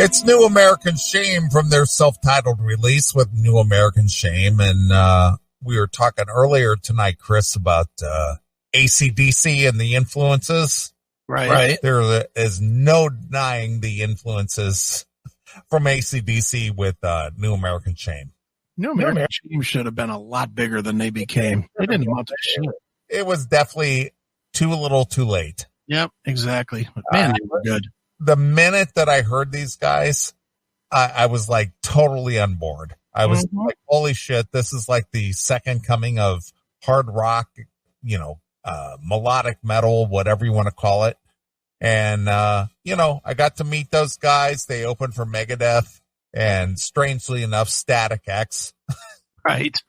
It's New American Shame from their self-titled release with New American Shame. And we were talking earlier tonight, Chris, about AC/DC and the influences. Right. There is no denying the influences from AC/DC with New American Shame. New American Shame should have been a lot bigger than they became. They didn't amount to shit. It was definitely too little too late. Yep, exactly. But man, they were good. The minute that I heard these guys, I was like totally on board. I was like, holy shit, this is like the second coming of hard rock, melodic metal, whatever you want to call it. And, I got to meet those guys. They opened for Megadeth and, strangely enough, Static X. Right.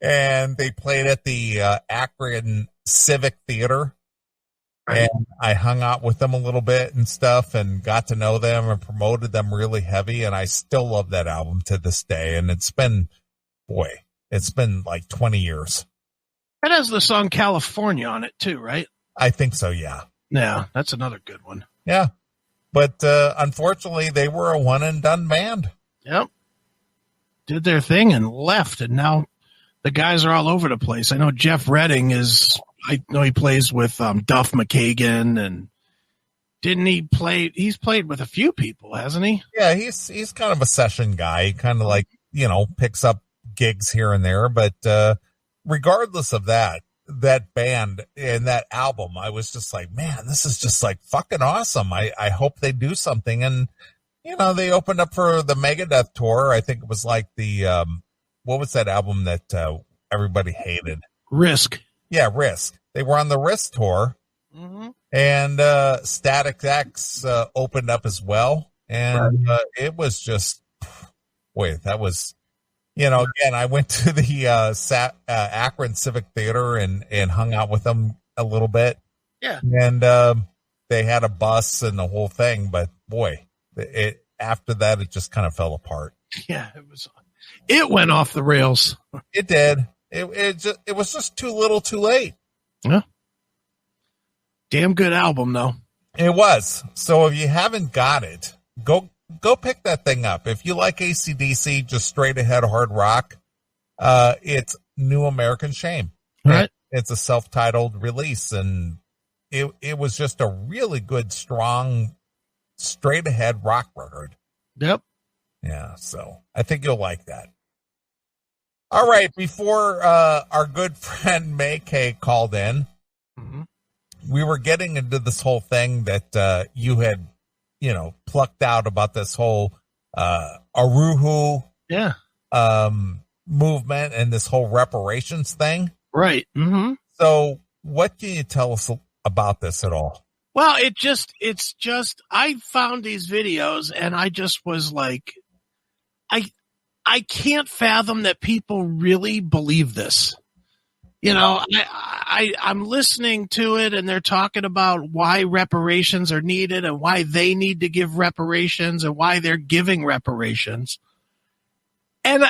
And they played at the Akron Civic Theater. And I hung out with them a little bit and stuff and got to know them and promoted them really heavy. And I still love that album to this day. And it's been like 20 years. It has the song California on it too, right? I think so, yeah. Yeah, that's another good one. Yeah. But unfortunately, they were a one and done band. Yep. Did their thing and left. And now the guys are all over the place. I know Jeff Redding I know he plays with Duff McKagan, and didn't he play? He's played with a few people, hasn't he? Yeah, he's kind of a session guy. He kind of like, picks up gigs here and there. But regardless of that band and that album, I was just like, man, this is just like fucking awesome. I hope they do something. And, they opened up for the Megadeth tour. I think it was like the, what was that album that everybody hated? Risk. Yeah, Risk. They were on the Risk tour, and Static X opened up as well, and it was just, that was, again, I went to the Akron Civic Theater and hung out with them a little bit. Yeah, and they had a bus and the whole thing, but after that, it just kind of fell apart. Yeah, it went off the rails. It did. It was just too little too late. Yeah. Damn good album, though. It was. So if you haven't got it, go pick that thing up. If you like AC/DC, just straight ahead hard rock, it's New American Shame. Right. It's a self-titled release, and it was just a really good, strong, straight ahead rock record. Yep. Yeah, so I think you'll like that. All right, before our good friend May Kay called in, we were getting into this whole thing that you had, plucked out about this whole Uhuru movement and this whole reparations thing. Right. Mm-hmm. So what can you tell us about this at all? Well, it's just, I found these videos and I just was like, I can't fathom that people really believe this. I'm listening to it and they're talking about why reparations are needed and why they need to give reparations and why they're giving reparations. And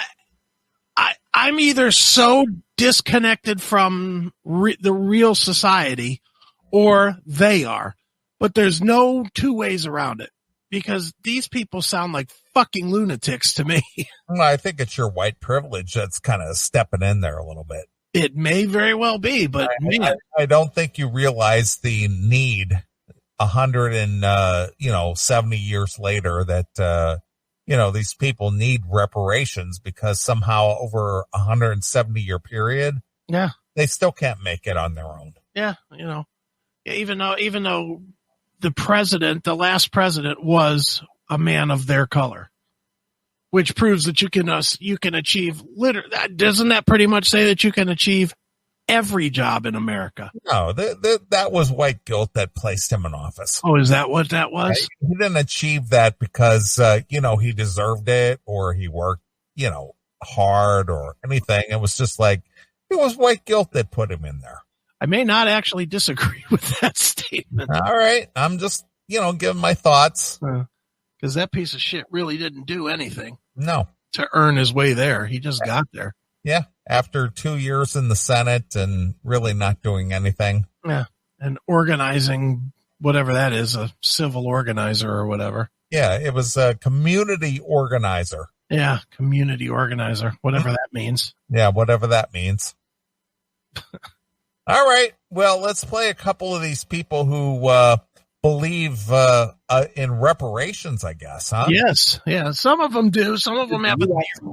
I'm either so disconnected from the real society or they are, but there's no two ways around it. Because these people sound like fucking lunatics to me. Well, I think it's your white privilege that's kind of stepping in there a little bit. It may very well be, but I don't think you realize the need 170 years later that, these people need reparations because somehow over 170-year period, they still can't make it on their own. Yeah, even though the last president was a man of their color, which proves that you can achieve doesn't that pretty much say that you can achieve every job in America? No, that was white guilt that placed him in office. Oh, is that what that was? He didn't achieve that because, he deserved it or he worked, hard or anything. It was just like, it was white guilt that put him in there. I may not actually disagree with that statement. All right. I'm just, giving my thoughts. Because that piece of shit really didn't do anything. No. To earn his way there. He just got there. Yeah. After 2 years in the Senate and really not doing anything. Yeah. And organizing, whatever that is, a civil organizer or whatever. Yeah, it was a community organizer. Yeah, community organizer, whatever that means. Yeah, whatever that means. All right. Well, let's play a couple of these people who believe in reparations, I guess, huh? Yes. Yeah. Some of them do. Some of them have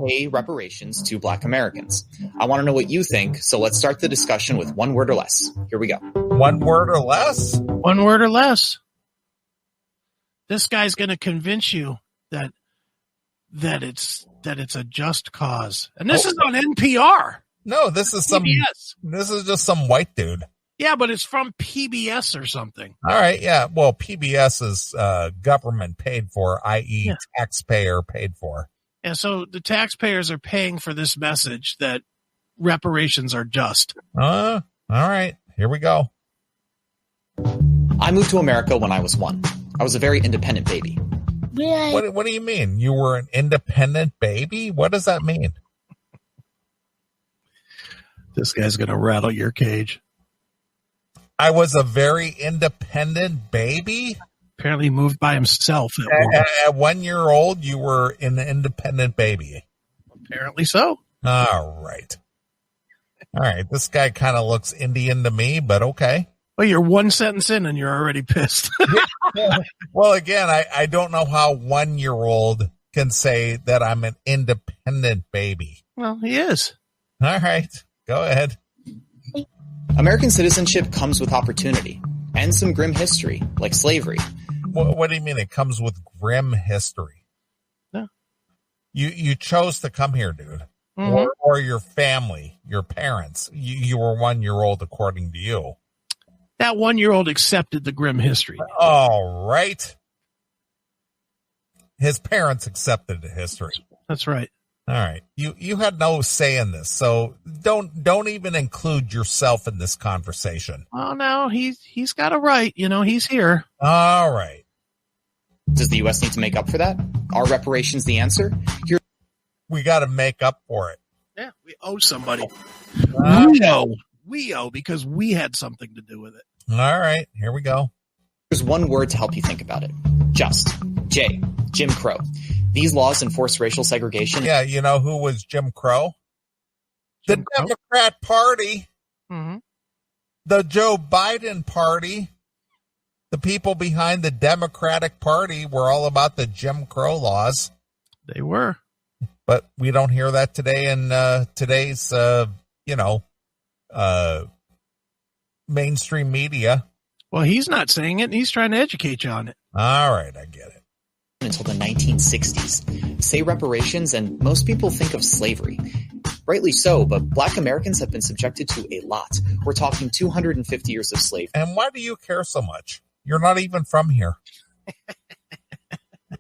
pay reparations to Black Americans. I want to know what you think, so let's start the discussion with one word or less. Here we go. One word or less? One word or less. This guy's going to convince you that it's a just cause. And this is on NPR. No, this is just some white dude. Yeah, but it's from PBS or something. All right, yeah. Well, PBS is government paid for, i.e. taxpayer paid for. Yeah, so the taxpayers are paying for this message that reparations are just. All right, here we go. I moved to America when I was 1. I was a very independent baby. What do you mean? You were an independent baby? What does that mean? This guy's going to rattle your cage. I was a very independent baby? Apparently moved by himself. At 1 year old, you were an independent baby. Apparently so. All right. This guy kind of looks Indian to me, but okay. Well, you're one sentence in and you're already pissed. Well, again, I don't know how 1 year old can say that I'm an independent baby. Well, he is. All right. Go ahead. American citizenship comes with opportunity and some grim history, like slavery. What do you mean it comes with grim history? Yeah. You chose to come here, dude. Mm-hmm. Or your family, your parents. You were 1 year old according to you. That 1 year old accepted the grim history. All right. His parents accepted the history. That's right. All right. You had no say in this, so don't even include yourself in this conversation. Oh no, he's got a right. He's here. All right. Does the U.S. need to make up for that? Are reparations the answer? We got to make up for it. Yeah, we owe somebody. We owe because we had something to do with it. All right, here we go. There's one word to help you think about it. Just. J. Jim Crow. These laws enforce racial segregation. Yeah, you know who was Jim Crow? The Democrat Party. Mm-hmm. The Joe Biden Party. The people behind the Democratic Party were all about the Jim Crow laws. They were. But we don't hear that today in today's, mainstream media. Well, he's not saying it. He's trying to educate you on it. All right, I get it. Until the 1960s. Say reparations, and most people think of slavery. Rightly so, but Black Americans have been subjected to a lot. We're talking 250 years of slavery. And why do you care so much? You're not even from here.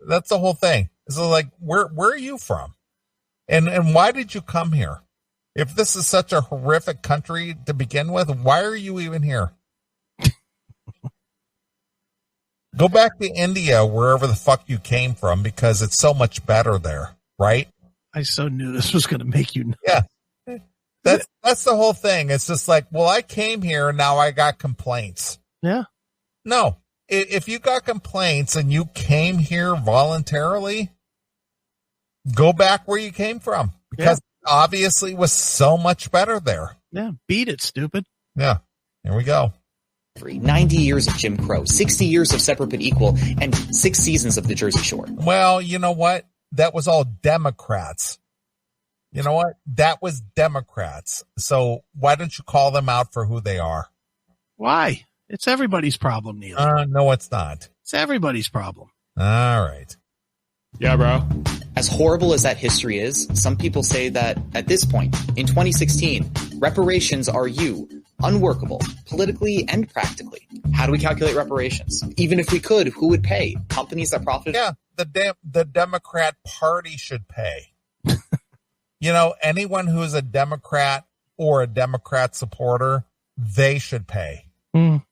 That's the whole thing. So, like, where are you from? And why did you come here? If this is such a horrific country to begin with, why are you even here? Go back to India, wherever the fuck you came from, because it's so much better there, right? I so knew this was going to make you. Yeah. That's the whole thing. It's just like, well, I came here and now I got complaints. Yeah. No. If you got complaints and you came here voluntarily, go back where you came from, because obviously it was so much better there. Yeah. Beat it, stupid. Yeah. Here we go. 90 years of Jim Crow, 60 years of separate but equal, and 6 seasons of the Jersey Shore. Well, you know what? That was all Democrats. You know what? That was Democrats. So why don't you call them out for who they are? Why? It's everybody's problem, Neeley. No, it's not. It's everybody's problem. All right. Yeah, bro. As horrible as that history is, some people say that at this point, in 2016, reparations are unworkable, politically and practically. How do we calculate reparations? Even if we could, who would pay? Companies that profited? Yeah, the Democrat Party should pay. Anyone who is a Democrat or a Democrat supporter, they should pay. Mm.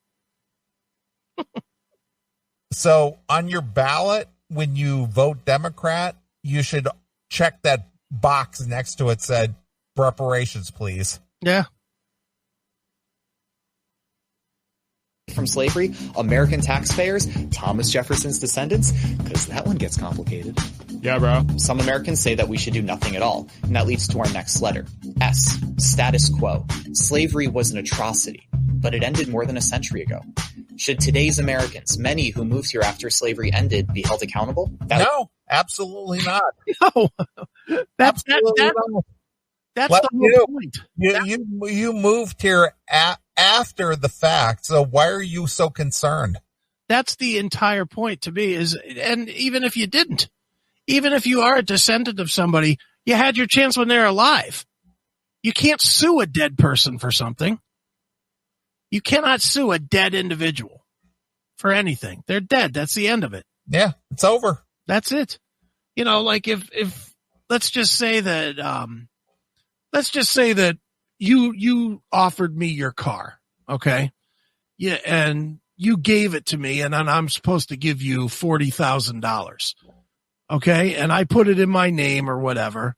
So on your ballot, when you vote Democrat, you should check that box next to it said reparations, please. Yeah. from slavery, American taxpayers, Thomas Jefferson's descendants, because that one gets complicated. Yeah, bro. Some Americans say that we should do nothing at all, and that leads to our next letter. S. Status quo. Slavery was an atrocity, but it ended more than a century ago. Should today's Americans, many who moved here after slavery ended, be held accountable? No, absolutely not. No, that's Absolutely not. that's Let the you. whole point. You moved here after the fact, so why are you so concerned? That's the entire point to me is, and even if you didn't, even if you are a descendant of somebody, you had your chance when they're alive. You can't sue a dead person for something. You cannot sue a dead individual for anything. They're dead. That's the end of it. Yeah, it's over. That's it. You know, like if let's just say that you offered me your car, okay? Yeah, and you gave it to me, and then I'm supposed to give you $40,000, okay? And I put it in my name or whatever,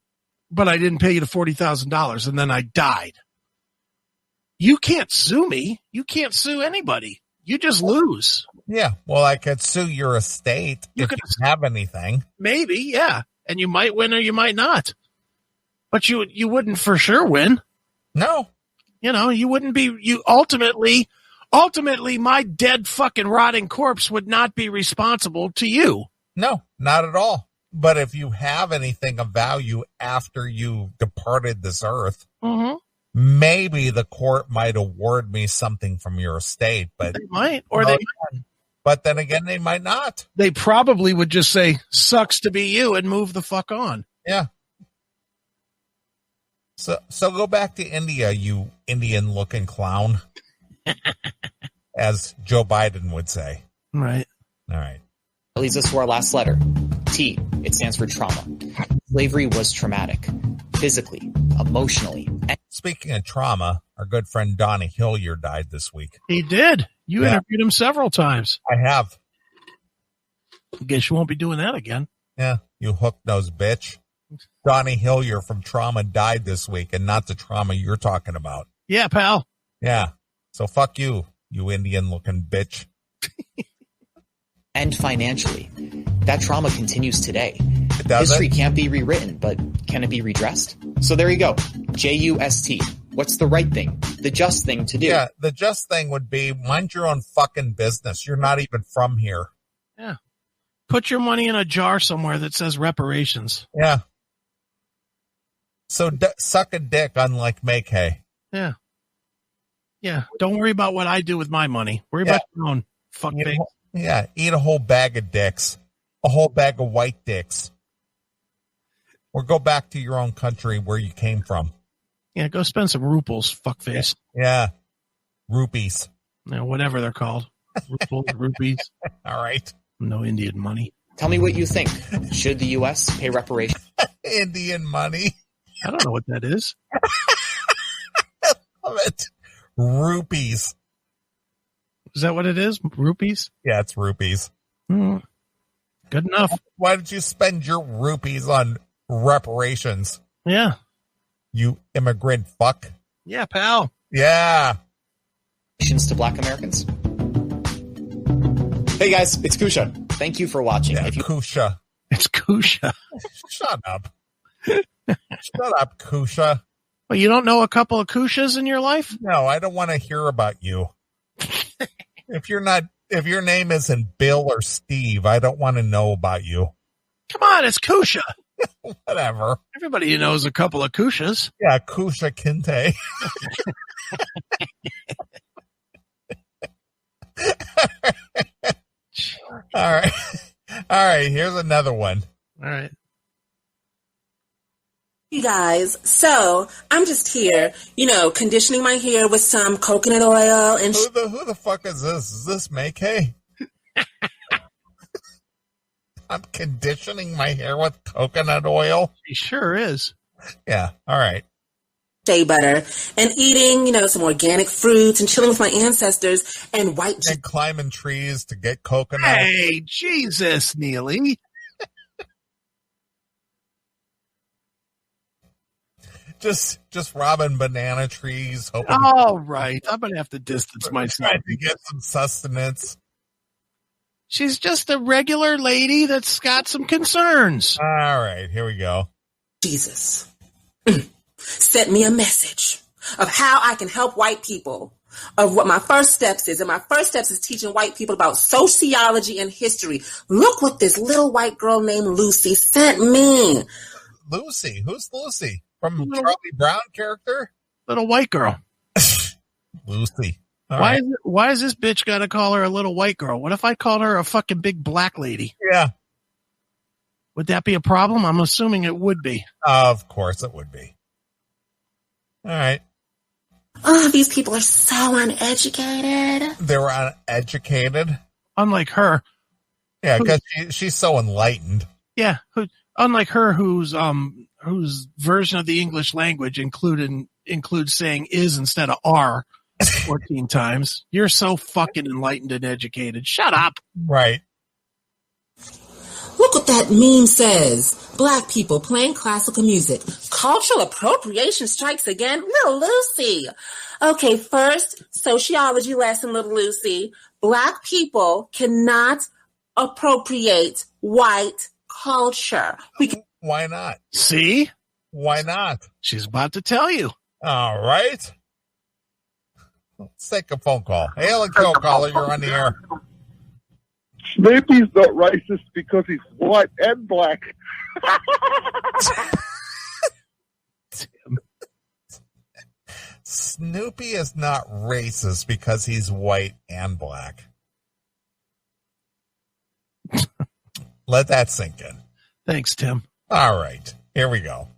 but I didn't pay you the $40,000, and then I died. You can't sue me. You can't sue anybody. You just lose. Yeah, well, I could sue your estate if you have anything. Maybe, yeah, and you might win or you might not, but you wouldn't for sure win. No. You know, you wouldn't be, you ultimately, my dead fucking rotting corpse would not be responsible to you. No, not at all. But if you have anything of value after you departed this earth, maybe the court might award me something from your estate, but they might, or they might. But then again, they might not. They probably would just say, sucks to be you, and move the fuck on. Yeah. So go back to India, you Indian-looking clown, as Joe Biden would say. Right. All right. That leads us to our last letter. T. It stands for trauma. Slavery was traumatic, physically, emotionally. Speaking of trauma, our good friend Donnie Hillier died this week. He did. You interviewed him several times. I have. I guess you won't be doing that again. Yeah, you hook-nosed bitch. Donnie Hillier from Trauma died this week, and not the trauma you're talking about. Yeah, pal. Yeah. So fuck you, you Indian-looking bitch. And financially. That trauma continues today. History can't be rewritten, but can it be redressed? So there you go. JUST. What's the right thing? The just thing to do? Yeah, the just thing would be mind your own fucking business. You're not even from here. Yeah. Put your money in a jar somewhere that says reparations. Yeah. So suck a dick, unlike make hay. Yeah. Yeah. Don't worry about what I do with my money. Worry about your own fuckface. Yeah. Eat a whole bag of dicks. A whole bag of white dicks. Or go back to your own country where you came from. Yeah. Go spend some ruples, fuckface. Yeah. Rupees. You know, whatever they're called. Ruples, rupees. All right. No Indian money. Tell me what you think. Should the U.S. pay reparations? Indian money. I don't know what that is. I love it. Rupees. Is that what it is? Rupees? Yeah, it's rupees. Good enough. Why did you spend your rupees on reparations? Yeah. You immigrant fuck. Yeah, pal. Yeah. To Black Americans? Hey guys, it's Kusha. Thank you for watching. Yeah, Kusha. It's Kusha. Shut up. Shut up, Kusha. Well, you don't know a couple of Kushas in your life? No, I don't want to hear about you. If your name isn't Bill or Steve, I don't want to know about you. Come on, it's Kusha. Whatever. Everybody knows a couple of Kushas. Yeah, Kusha Kinte. All right. All right, here's another one. All right. You guys, so I'm just here, conditioning my hair with some coconut oil and who the fuck is this? Is this May-Kay? I'm conditioning my hair with coconut oil. He sure is. Yeah. All right. shea butter and eating, some organic fruits and chilling with my ancestors and and climbing trees to get coconut. Hey, Jesus, Neeley. just robbing banana trees, hoping. All right, I'm gonna have to distance myself. Trying to get some sustenance. She's just a regular lady that's got some concerns. All right, here we go. Jesus sent me a message of how I can help white people, of what my first steps is. And my first steps is teaching white people about sociology and history. Look what this little white girl named Lucy sent me. Lucy? Who's Lucy? From Charlie Brown character? Little white girl. Lucy. All Why is this bitch got to call her a little white girl? What if I called her a fucking big black lady? Yeah. Would that be a problem? I'm assuming it would be. Of course it would be. All right. Oh, these people are so uneducated. They were uneducated. Unlike her. Yeah, because she's so enlightened. Yeah. Unlike her, whose version of the English language includes saying is instead of are 14 times. You're so fucking enlightened and educated. Shut up. Right. Look what that meme says. Black people playing classical music. Cultural appropriation strikes again. Little Lucy. Okay, first, sociology lesson, little Lucy. Black people cannot appropriate white culture. Why not? See? Why not? She's about to tell you. All right. Let's take a phone call. Hey, hello, caller. You're on the air. Snoopy's not racist because he's white and black. Snoopy is not racist because he's white and black. Let that sink in. Thanks, Tim. All right. Here we go.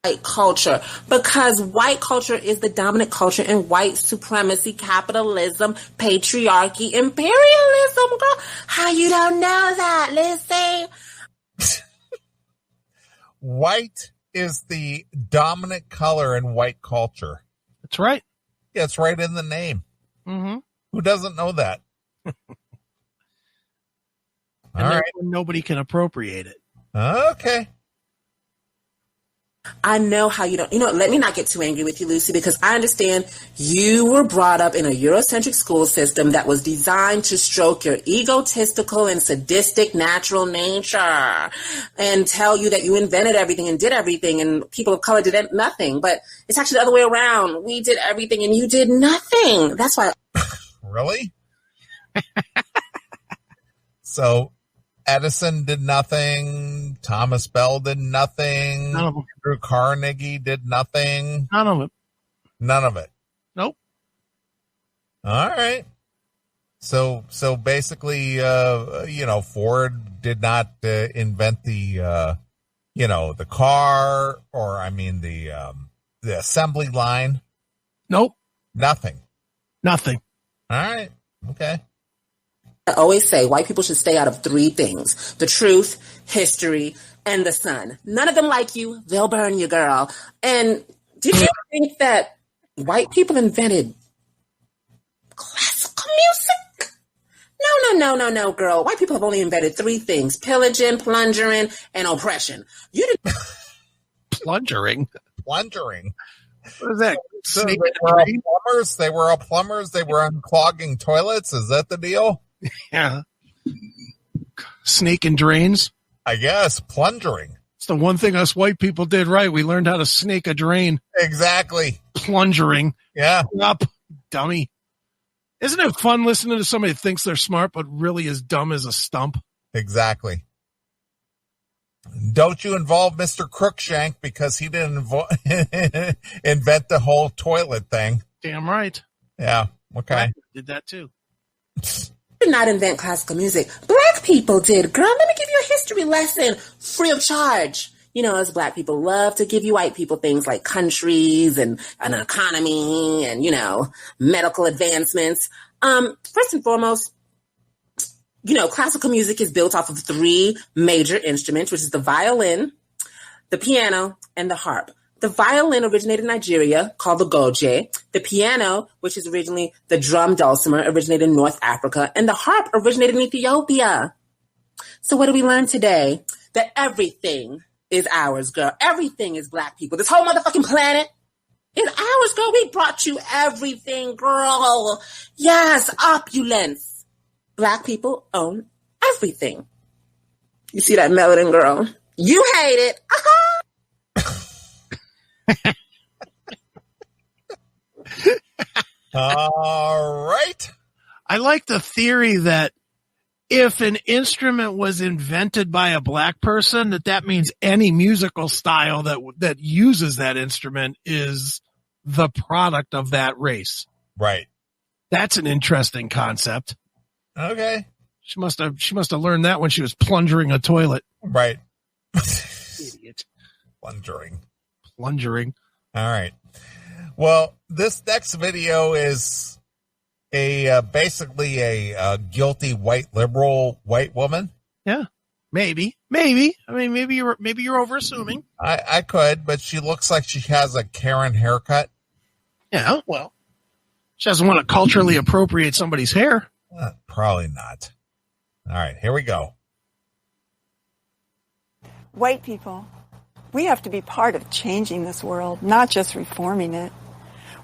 White culture, because white culture is the dominant culture in white supremacy, capitalism, patriarchy, imperialism, girl. How you don't know that, Lucy? White is the dominant color in white culture. That's right. Yeah, it's right in the name. Mm-hmm. Who doesn't know that? And All right. Nobody can appropriate it. Okay. I know how you don't. Let me not get too angry with you, Lucy, because I understand you were brought up in a Eurocentric school system that was designed to stroke your egotistical and sadistic natural nature and tell you that you invented everything and did everything and people of color did nothing. But it's actually the other way around. We did everything and you did nothing. That's why. Really? So Edison did nothing. Thomas Bell did nothing. None of them. Andrew Carnegie did nothing. None of it. None of it. Nope. All right. So basically, Ford did not invent the car, or the assembly line. Nope. Nothing. Nothing. All right. Okay. I always say white people should stay out of three things: the truth, history, and the sun. None of them like you. They'll burn you, girl. And did you think that white people invented classical music? No, girl. White people have only invented three things: pillaging, plundering, and oppression. You didn't. Plundering? Plundering. What is that? So they were plumbers. They were plumbers. They were unclogging toilets. Is that the deal? Yeah. Snake and drains. I guess plundering. It's the one thing us white people did right. We learned how to snake a drain. Exactly. Plungering. Yeah. Up, dummy. Isn't it fun listening to somebody that thinks they're smart but really is dumb as a stump? Exactly. Don't you involve Mr. Crookshank because he didn't invent the whole toilet thing. Damn right. Yeah. Okay. I did that too. Did not invent classical music. Black people did. Girl, let me give you a history lesson free of charge. Us black people love to give you white people things like countries and an economy and, medical advancements. First and foremost, classical music is built off of three major instruments, which is the violin, the piano, and the harp. The violin originated in Nigeria, called the goje. The piano, which is originally the drum dulcimer, originated in North Africa. And the harp originated in Ethiopia. So what do we learn today? that everything is ours, girl. Everything is black people. This whole motherfucking planet is ours, girl. We brought you everything, girl. Yes, opulence. Black people own everything. You see that melanin, girl? You hate it. All right. I like the theory that if an instrument was invented by a black person, that means any musical style that uses that instrument is the product of that race. Right. That's an interesting concept. Okay. She must have learned that when she was plunging a toilet. Right. Idiot. Plungering. All right. Well, this next video is basically a guilty white liberal white woman. Yeah, maybe. I mean, maybe you're overassuming. I could, but she looks like she has a Karen haircut. Yeah, well, she doesn't want to culturally appropriate somebody's hair. Probably not. All right, here we go. White people, we have to be part of changing this world, not just reforming it.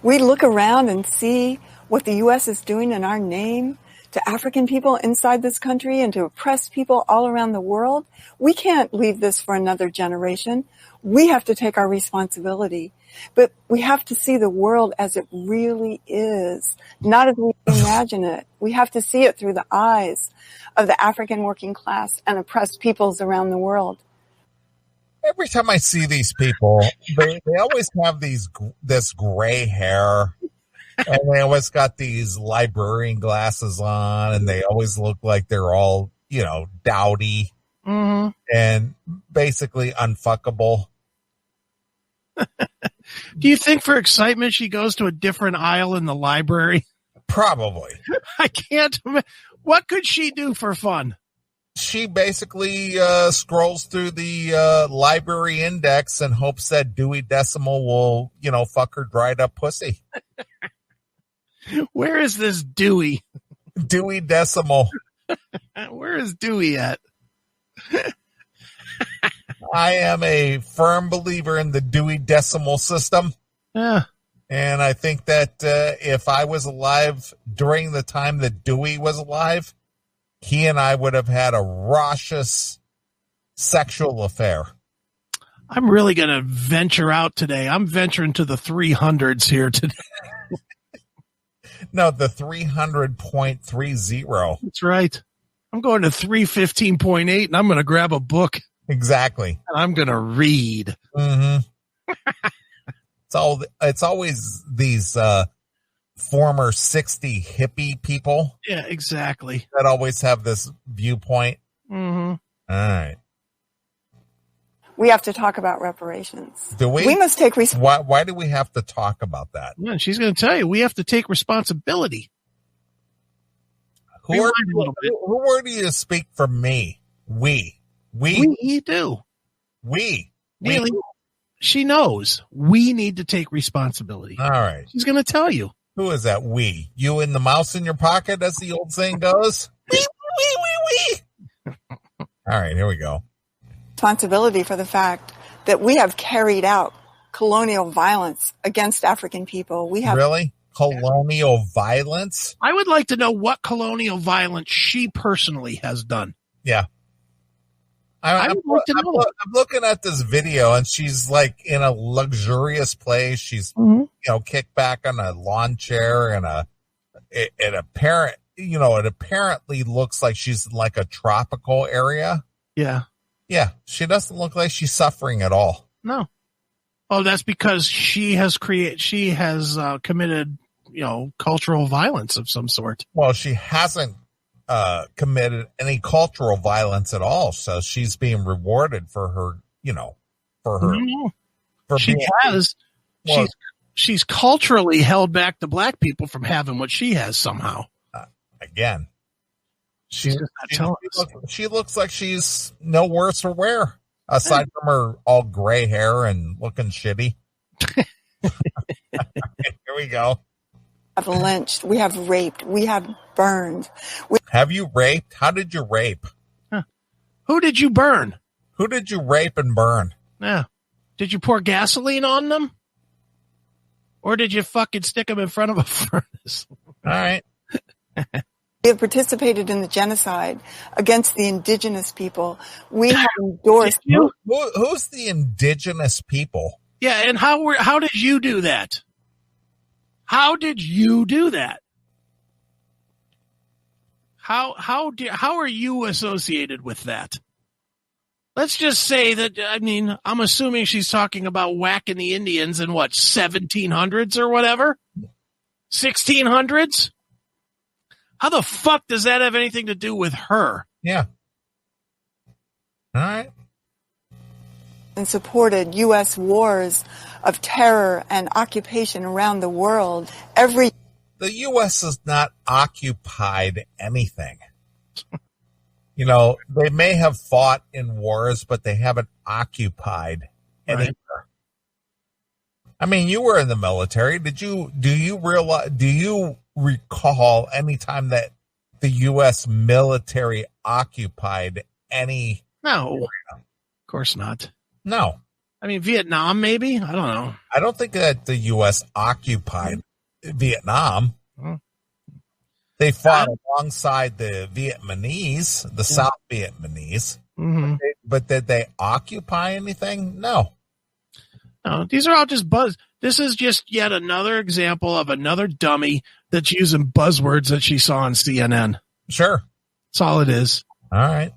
We look around and see what the U.S. is doing in our name to African people inside this country and to oppressed people all around the world. We can't leave this for another generation. We have to take our responsibility. But we have to see the world as it really is, not as we imagine it. We have to see it through the eyes of the African working class and oppressed peoples around the world. Every time I see these people, they always have this gray hair, and they always got these librarian glasses on, and they always look like they're all, dowdy and basically unfuckable. Do you think for excitement she goes to a different aisle in the library? Probably. I can't. What could she do for fun? She basically scrolls through the library index and hopes that Dewey Decimal will, fuck her dried up pussy. Where is this Dewey? Dewey Decimal. Where is Dewey at? I am a firm believer in the Dewey Decimal System. Yeah. And I think that if I was alive during the time that Dewey was alive, he and I would have had a raucous sexual affair. I'm really going to venture out today. I'm venturing to the 300s here today. No, the 300.30. That's right. I'm going to 315.8 and I'm going to grab a book. Exactly. And I'm going to read. Mm-hmm. It's always these former 60 hippie people. Yeah, exactly. That always have this viewpoint. Mm-hmm. All right. We have to talk about reparations. Do we? We must take responsibility. Why do we have to talk about that? Yeah, she's going to tell you we have to take responsibility. Who are you to speak for me? We do. We. Neeley, she knows we need to take responsibility. All right. She's going to tell you. Who is that we? You and the mouse in your pocket, as the old saying goes? We. All right, here we go. Responsibility for the fact that we have carried out colonial violence against African people. We have really colonial violence. I would like to know what colonial violence she personally has done. Yeah, I'm looking at this video, and she's like in a luxurious place. She's kicked back on a lawn chair, and it apparently looks like she's in like a tropical area. Yeah. Yeah, she doesn't look like she's suffering at all. No. Oh, that's because she has committed, cultural violence of some sort. Well, she hasn't committed any cultural violence at all, so she's being rewarded for her, She's culturally held back the black people from having what she has somehow. Again. She looks like she's no worse for wear, aside from her all gray hair and looking shitty. Here we go. We have lynched, we have raped, we have burned. Have you raped? How did you rape? Huh. Who did you burn? Who did you rape and burn? Yeah. Did you pour gasoline on them? Or did you fucking stick them in front of a furnace? All right. We have participated in the genocide against the indigenous people. We have endorsed. Who's the indigenous people? Yeah, and how did you do that? How did you do that? How are you associated with that? Let's just say that, I mean, I'm assuming she's talking about whacking the Indians in what, 1700s or whatever? 1600s? How the fuck does that have anything to do with her? Yeah. All right. And supported U.S. wars of terror and occupation around the world. The U.S. has not occupied anything. You know, they may have fought in wars, but they haven't occupied anywhere. Right. I mean, you were in the military. Do you recall any time that the U.S. military occupied any? No, area? Of course not. No. I mean, Vietnam, maybe? I don't know. I don't think that the U.S. occupied Vietnam. They fought alongside the Vietnamese, the South Vietnamese. Mm-hmm. But did they occupy anything? No. No, these are all just buzz. This is just yet another example of another dummy that's using buzzwords that she saw on CNN. Sure. That's all it is. All right.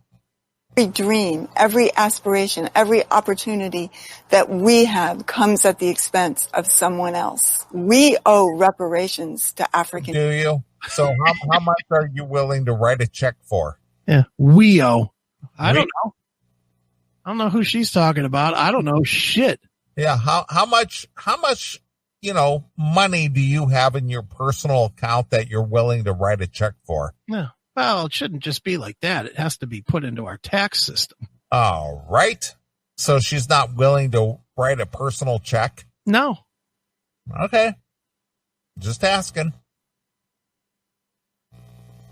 Every dream, every aspiration, every opportunity that we have comes at the expense of someone else. We owe reparations to African. Do you? So how much are you willing to write a check for? Yeah, we owe. I don't know. I don't know who she's talking about. I don't know shit. Yeah, how much money do you have in your personal account that you're willing to write a check for? Yeah. Well, it shouldn't just be like that. It has to be put into our tax system. All right. So she's not willing to write a personal check? No. Okay. Just asking.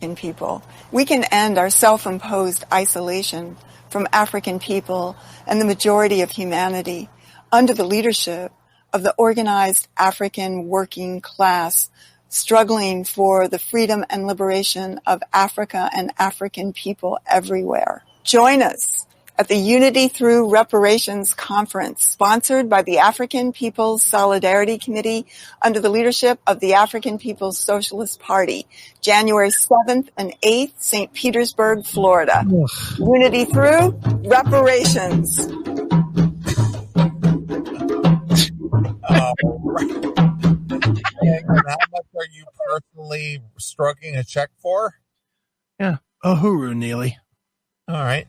In people, we can end our self-imposed isolation from African people and the majority of humanity under the leadership of the organized African working class struggling for the freedom and liberation of Africa and African people everywhere. Join us at the Unity Through Reparations Conference, sponsored by the African People's Solidarity Committee under the leadership of the African People's Socialist Party, January 7th and 8th, St. Petersburg, Florida. Unity Through Reparations. Right. And how much are you personally stroking a check for? Yeah, Uhuru, Neeley. All right.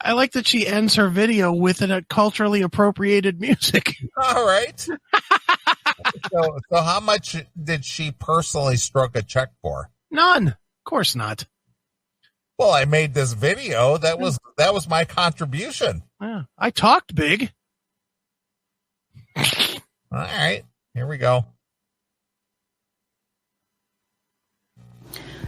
I like that she ends her video with a culturally appropriated music. All right. So how much did she personally stroke a check for? None. Of course not. Well, I made this video. That was my contribution. Yeah, I talked big. All right. Here we go.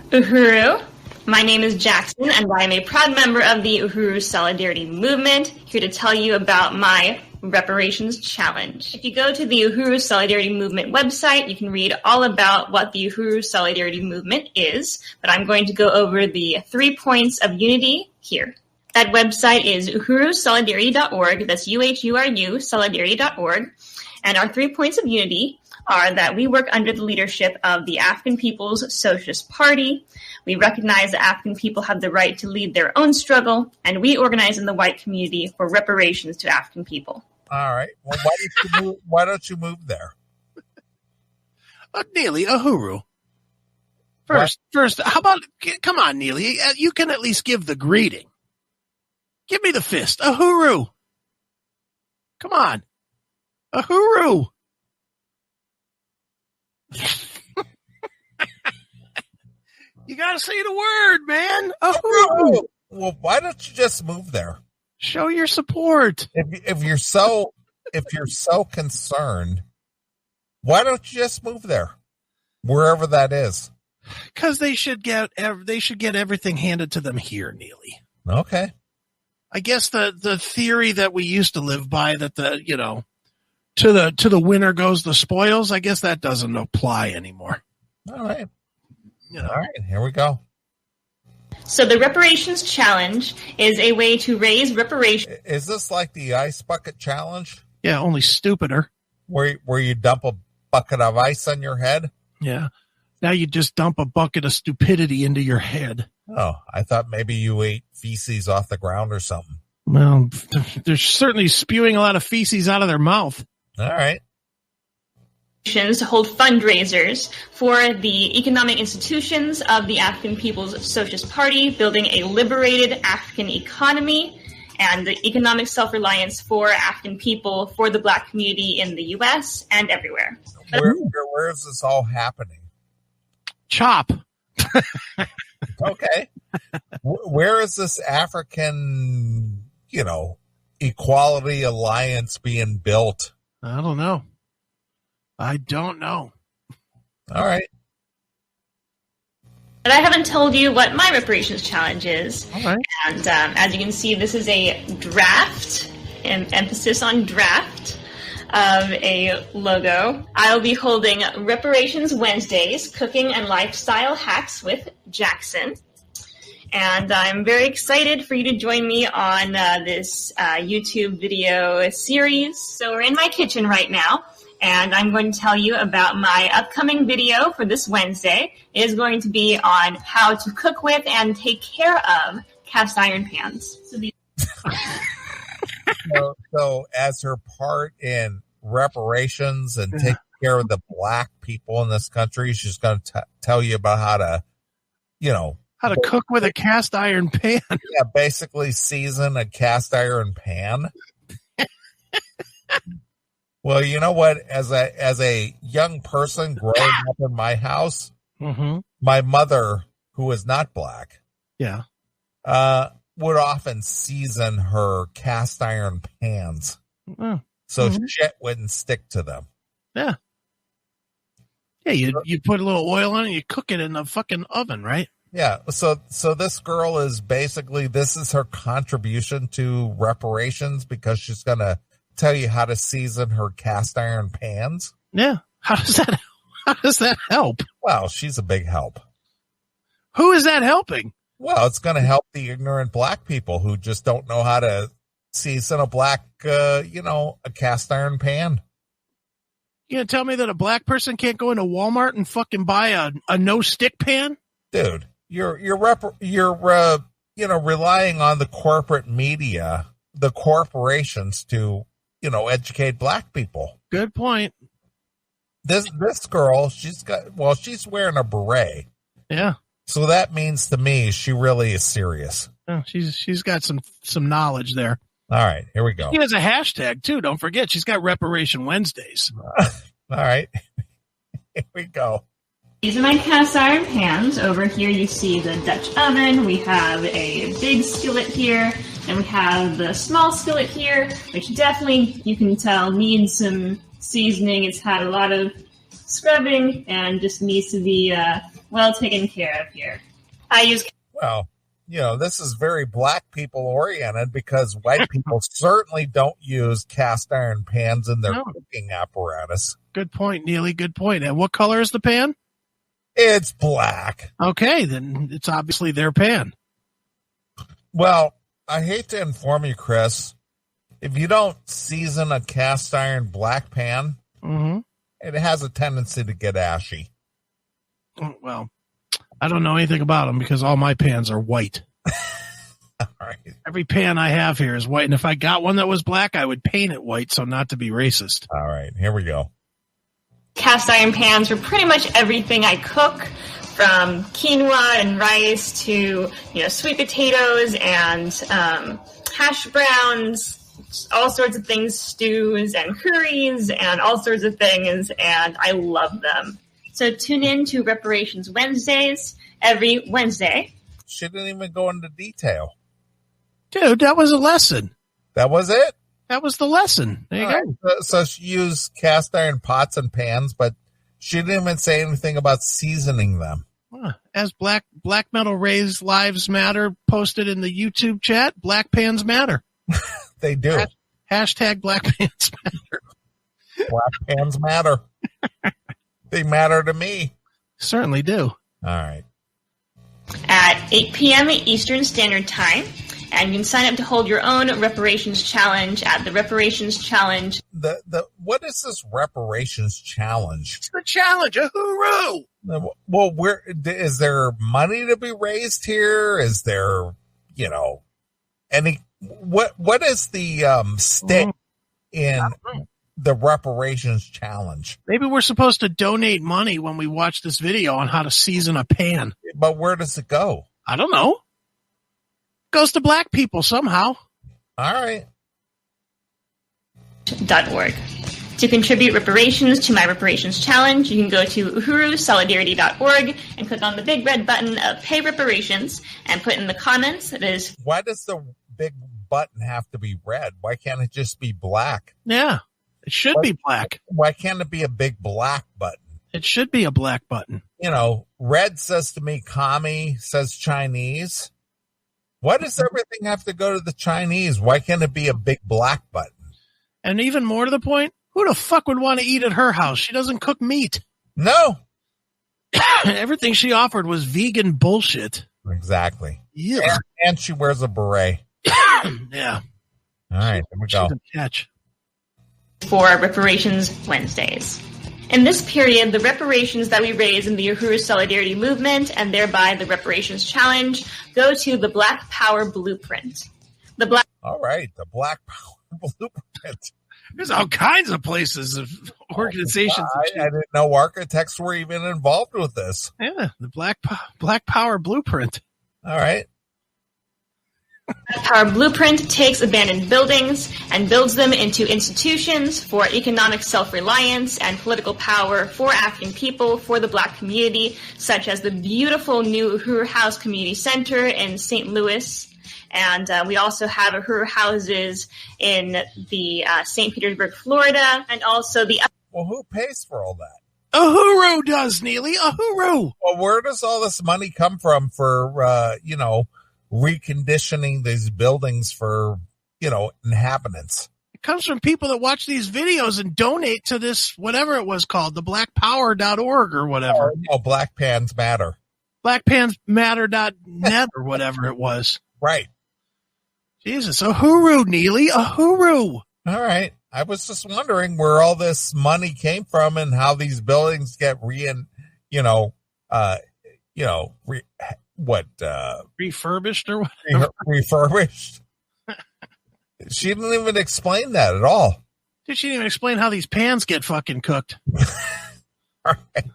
Uhuru. My name is Jackson, and I am a proud member of the Uhuru Solidarity Movement, here to tell you about my reparations challenge. If you go to the Uhuru Solidarity Movement website, you can read all about what the Uhuru Solidarity Movement is, but I'm going to go over the 3 points of unity here. That website is uhurusolidarity.org. That's UHURU, solidarity.org. And our 3 points of unity are that we work under the leadership of the African People's Socialist Party. We recognize that African people have the right to lead their own struggle, and we organize in the white community for reparations to African people. All right. Well, why don't you move there? Neeley, Uhuru. First, how about, come on, Neeley. You can at least give the greeting. Give me the fist. Uhuru. Come on. Uhuru. You gotta say the word, man. Uhuru. Well, why don't you just move there? Show your support. If you're so concerned, why don't you just move there? Wherever that is. Because they should get everything handed to them here, Neely. Okay. I guess the theory that we used to live by, that to the winner goes the spoils, I guess that doesn't apply anymore. All right. All right, here we go. So the reparations challenge is a way to raise reparations. Is this like the ice bucket challenge? Yeah, only stupider. Where you dump a bucket of ice on your head? Yeah. Now you just dump a bucket of stupidity into your head. Oh, I thought maybe you ate feces off the ground or something. Well, they're certainly spewing a lot of feces out of their mouth. All right. To hold fundraisers for the economic institutions of the African People's Socialist Party, building a liberated African economy and the economic self-reliance for African people, for the Black community in the U.S. and everywhere. Where is this all happening? Chop. Okay. Where is this African, equality alliance being built? I don't know. All right. But I haven't told you what my reparations challenge is. All right. And as you can see, this is a draft, an emphasis on draft, of a logo. I'll be holding Reparations Wednesdays, Cooking and Lifestyle Hacks with Jackson. And I'm very excited for you to join me on this YouTube video series. So we're in my kitchen right now, and I'm going to tell you about my upcoming video for this Wednesday. It is going to be on how to cook with and take care of cast iron pans. So as her part in reparations and taking care of the Black people in this country, she's going to tell you about how to, how to cook with a cast iron pan. Yeah, basically season a cast iron pan. Well, you know what? As a young person growing up in my house, my mother, who is not Black, would often season her cast iron pans so shit wouldn't stick to them. Yeah. Yeah, you put a little oil on it and you cook it in the fucking oven, right? Yeah. So this girl is basically, this is her contribution to reparations, because she's going to tell you how to season her cast iron pans. Yeah. How does that help? Well, she's a big help. Who is that helping? Well, it's going to help the ignorant Black people who just don't know how to season a cast iron pan. You gonna tell me that a Black person can't go into Walmart and fucking buy a no stick pan? Dude, you're relying on the corporate media, the corporations to, educate Black people. Good point. This girl, she's wearing a beret. Yeah. So that means to me, she really is serious. Oh, she's got some knowledge there. All right, here we go. She has a hashtag too. Don't forget, she's got Reparation Wednesdays. All right, here we go. These are my cast iron pans. Over here you see the Dutch oven. We have a big skillet here, and we have the small skillet here, which definitely, you can tell, needs some seasoning. It's had a lot of scrubbing and just needs to be well taken care of here. Well, this is very Black people oriented, because white people certainly don't use cast iron pans in their cooking apparatus. Good point, Neely. Good point. And what color is the pan? It's black. Okay, then it's obviously their pan. Well, I hate to inform you, Chris, if you don't season a cast iron black pan, it has a tendency to get ashy. Well, I don't know anything about them because all my pans are white. All right. Every pan I have here is white, and if I got one that was black, I would paint it white so not to be racist. All right, here we go. Cast iron pans for pretty much everything I cook, from quinoa and rice to sweet potatoes and hash browns, all sorts of things, stews and curries and all sorts of things, and I love them. So tune in to Reparations Wednesdays every Wednesday. She didn't even go into detail. Dude, that was a lesson. That was it? That was the lesson. There you go. So she used cast iron pots and pans, but she didn't even say anything about seasoning them. As Black Metal Raise Lives Matter posted in the YouTube chat, Black Pans Matter. They do. Hashtag Black Pans Matter. Black Pans matter. They matter to me. Certainly do. All right. At 8 p.m. Eastern Standard Time. And you can sign up to hold your own reparations challenge at the Reparations Challenge. What is this reparations challenge? It's the challenge, a hooroo! Well, where is there money to be raised here? Is there, any what is the stake in the reparations challenge? Maybe we're supposed to donate money when we watch this video on how to season a pan. But where does it go? I don't know. Goes to black people somehow. All right. .org. To contribute reparations to my reparations challenge, you can go to uhurusolidarity.org and click on the big red button of Pay Reparations and put in the comments. It is. Why does the big button have to be red? Why can't it just be black? Yeah, it should be black. Why can't it be a big black button? It should be a black button. Red says to me, commie, says Chinese. Why does everything have to go to the Chinese? Why can't it be a big black button? And even more to the point, who the fuck would want to eat at her house? She doesn't cook meat. No. Everything she offered was vegan bullshit. Exactly. Yeah. And she wears a beret. Yeah. All right, here we go. Catch. For Reparations Wednesdays. In this period, the reparations that we raise in the Uhuru Solidarity Movement and thereby the Reparations Challenge go to the Black Power Blueprint. All right, the Black Power Blueprint. There's all kinds of places of organizations. I didn't know architects were even involved with this. Yeah, the Black Power Blueprint. All right. Black Power Blueprint takes abandoned buildings and builds them into institutions for economic self-reliance and political power for African people, for the Black community, such as the beautiful new Uhuru House Community Center in St. Louis. And we also have Uhuru houses in the St. Petersburg, Florida, and also the... Well, who pays for all that? Uhuru does, Neeley. Uhuru. Well, where does all this money come from for, reconditioning these buildings for, inhabitants? It comes from people that watch these videos and donate to this, whatever it was called, the blackpower.org or whatever. Oh, Black Pans Matter. Blackpansmatter.net or whatever it was. Right. Jesus, Uhuru, Neeley, Uhuru. All right. I was just wondering where all this money came from and how these buildings get refurbished or whatever. Refurbished. She didn't even explain that at all. She didn't even explain how these pans get fucking cooked. All right.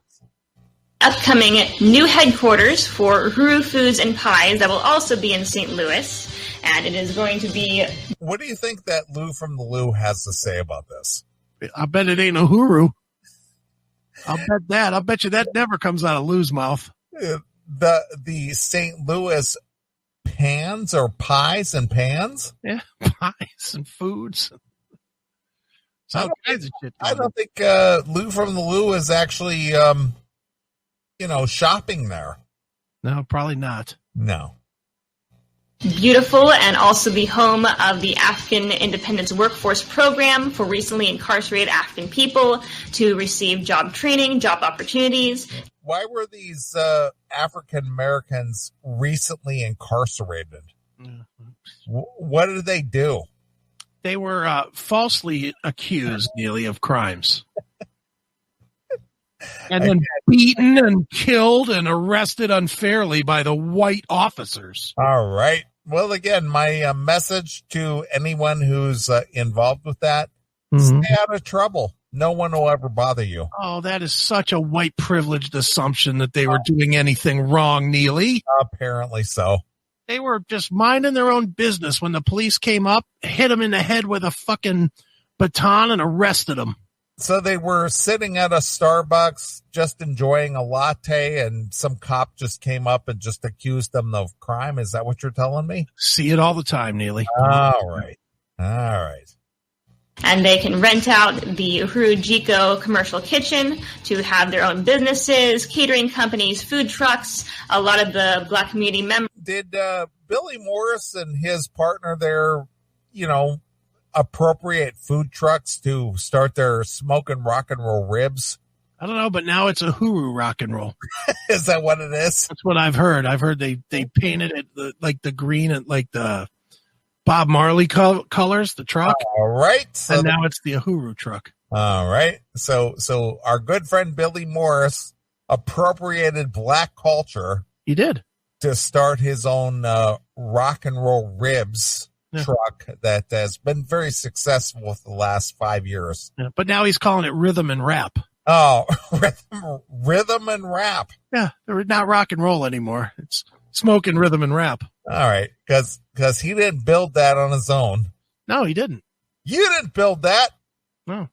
Upcoming new headquarters for Uhuru Foods and Pies that will also be in St. Louis. And it is going to be... What do you think that Lou from the Lou has to say about this? I bet it ain't Uhuru. I'll bet that. I'll bet you that never comes out of Lou's mouth. The St. Louis pans or pies and pans? Yeah, pies and foods. All kinds of shit. I don't think Lou from the Lou is actually, shopping there. No, probably not. No. Beautiful, and also the home of the African Independence Workforce Program for recently incarcerated African people to receive job training, job opportunities. Why were these African Americans recently incarcerated? What did they do? They were falsely accused, Neeley, of crimes. And then beaten and killed and arrested unfairly by the white officers. All right. Well, again, my message to anyone who's involved with that, stay out of trouble. No one will ever bother you. Oh, that is such a white privileged assumption that they were doing anything wrong, Neeley. Apparently so. They were just minding their own business when the police came up, hit them in the head with a fucking baton and arrested them. So they were sitting at a Starbucks just enjoying a latte and some cop just came up and just accused them of crime. Is that what you're telling me? See it all the time, Neeley. All right. And they can rent out the Uhuru Jiko commercial kitchen to have their own businesses, catering companies, food trucks. A lot of the Black community members. Did Billy Morris and his partner there, appropriate food trucks to start their smoking rock and roll ribs? I don't know, but now it's Uhuru rock and roll. Is that what it is? That's what I've heard. I've heard they painted it like the green and like the Bob Marley colors, the truck. All right. So and now it's the Uhuru truck. All right. So our good friend Billy Morris appropriated Black culture. He did. To start his own rock and roll ribs truck that has been very successful for the last 5 years. Yeah, but now he's calling it rhythm and rap. Oh, rhythm and rap. Yeah, they're not rock and roll anymore. It's smoking rhythm and rap. All right, because he didn't build that on his own. No, he didn't. You didn't build that. No.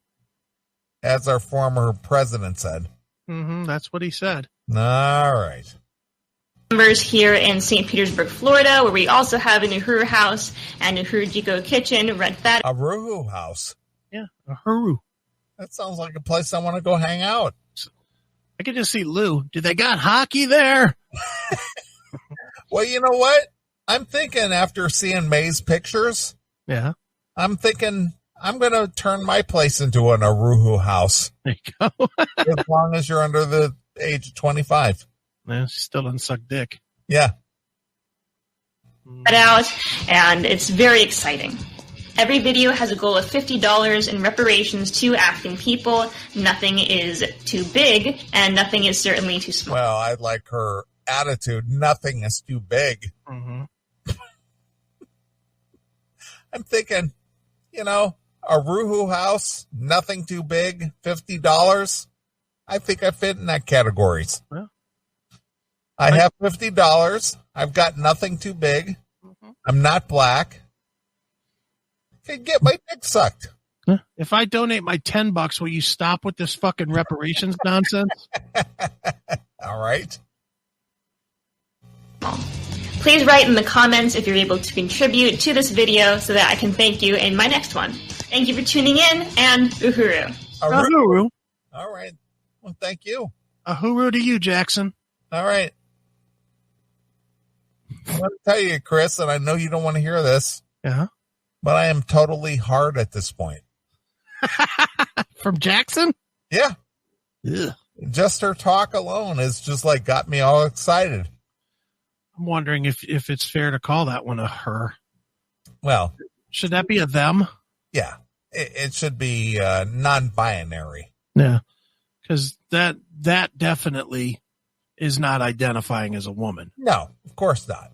As our former president said. That's what he said. All right. Members here in St. Petersburg, Florida, where we also have an Uhuru house and Uhuru Jiko kitchen. Rent that. A Uhuru house. Yeah, Uhuru. That sounds like a place I want to go hang out. I could just see Lou. Do they got hockey there? Well, you know what? I'm thinking after seeing May's pictures. Yeah. I'm thinking I'm going to turn my place into an Uhuru house. There you go. As long as you're under the age of 25. Man, she still doesn't suck dick. Yeah. Out, and it's very exciting. Every video has a goal of $50 in reparations to African people. Nothing is too big, and nothing is certainly too small. Well, I like her attitude. Nothing is too big. I'm thinking, a Ruhu house, nothing too big, $50. I think I fit in that categories. Well, I have $50. I've got nothing too big. I'm not Black. Can get my dick sucked. If I donate my $10, will you stop with this fucking reparations nonsense? All right. Please write in the comments if you're able to contribute to this video so that I can thank you in my next one. Thank you for tuning in, and Uhuru. Uhuru. All right. Well, thank you. Uhuru to you, Jackson. All right. I want to tell you, Chris, and I know you don't want to hear this. Yeah. But I am totally hard at this point. From Jackson? Yeah. Ugh. Just her talk alone is just like got me all excited. I'm wondering if it's fair to call that one a her. Well, should that be a them? Yeah. It should be non-binary. Yeah. Because that definitely is not identifying as a woman. No, of course not.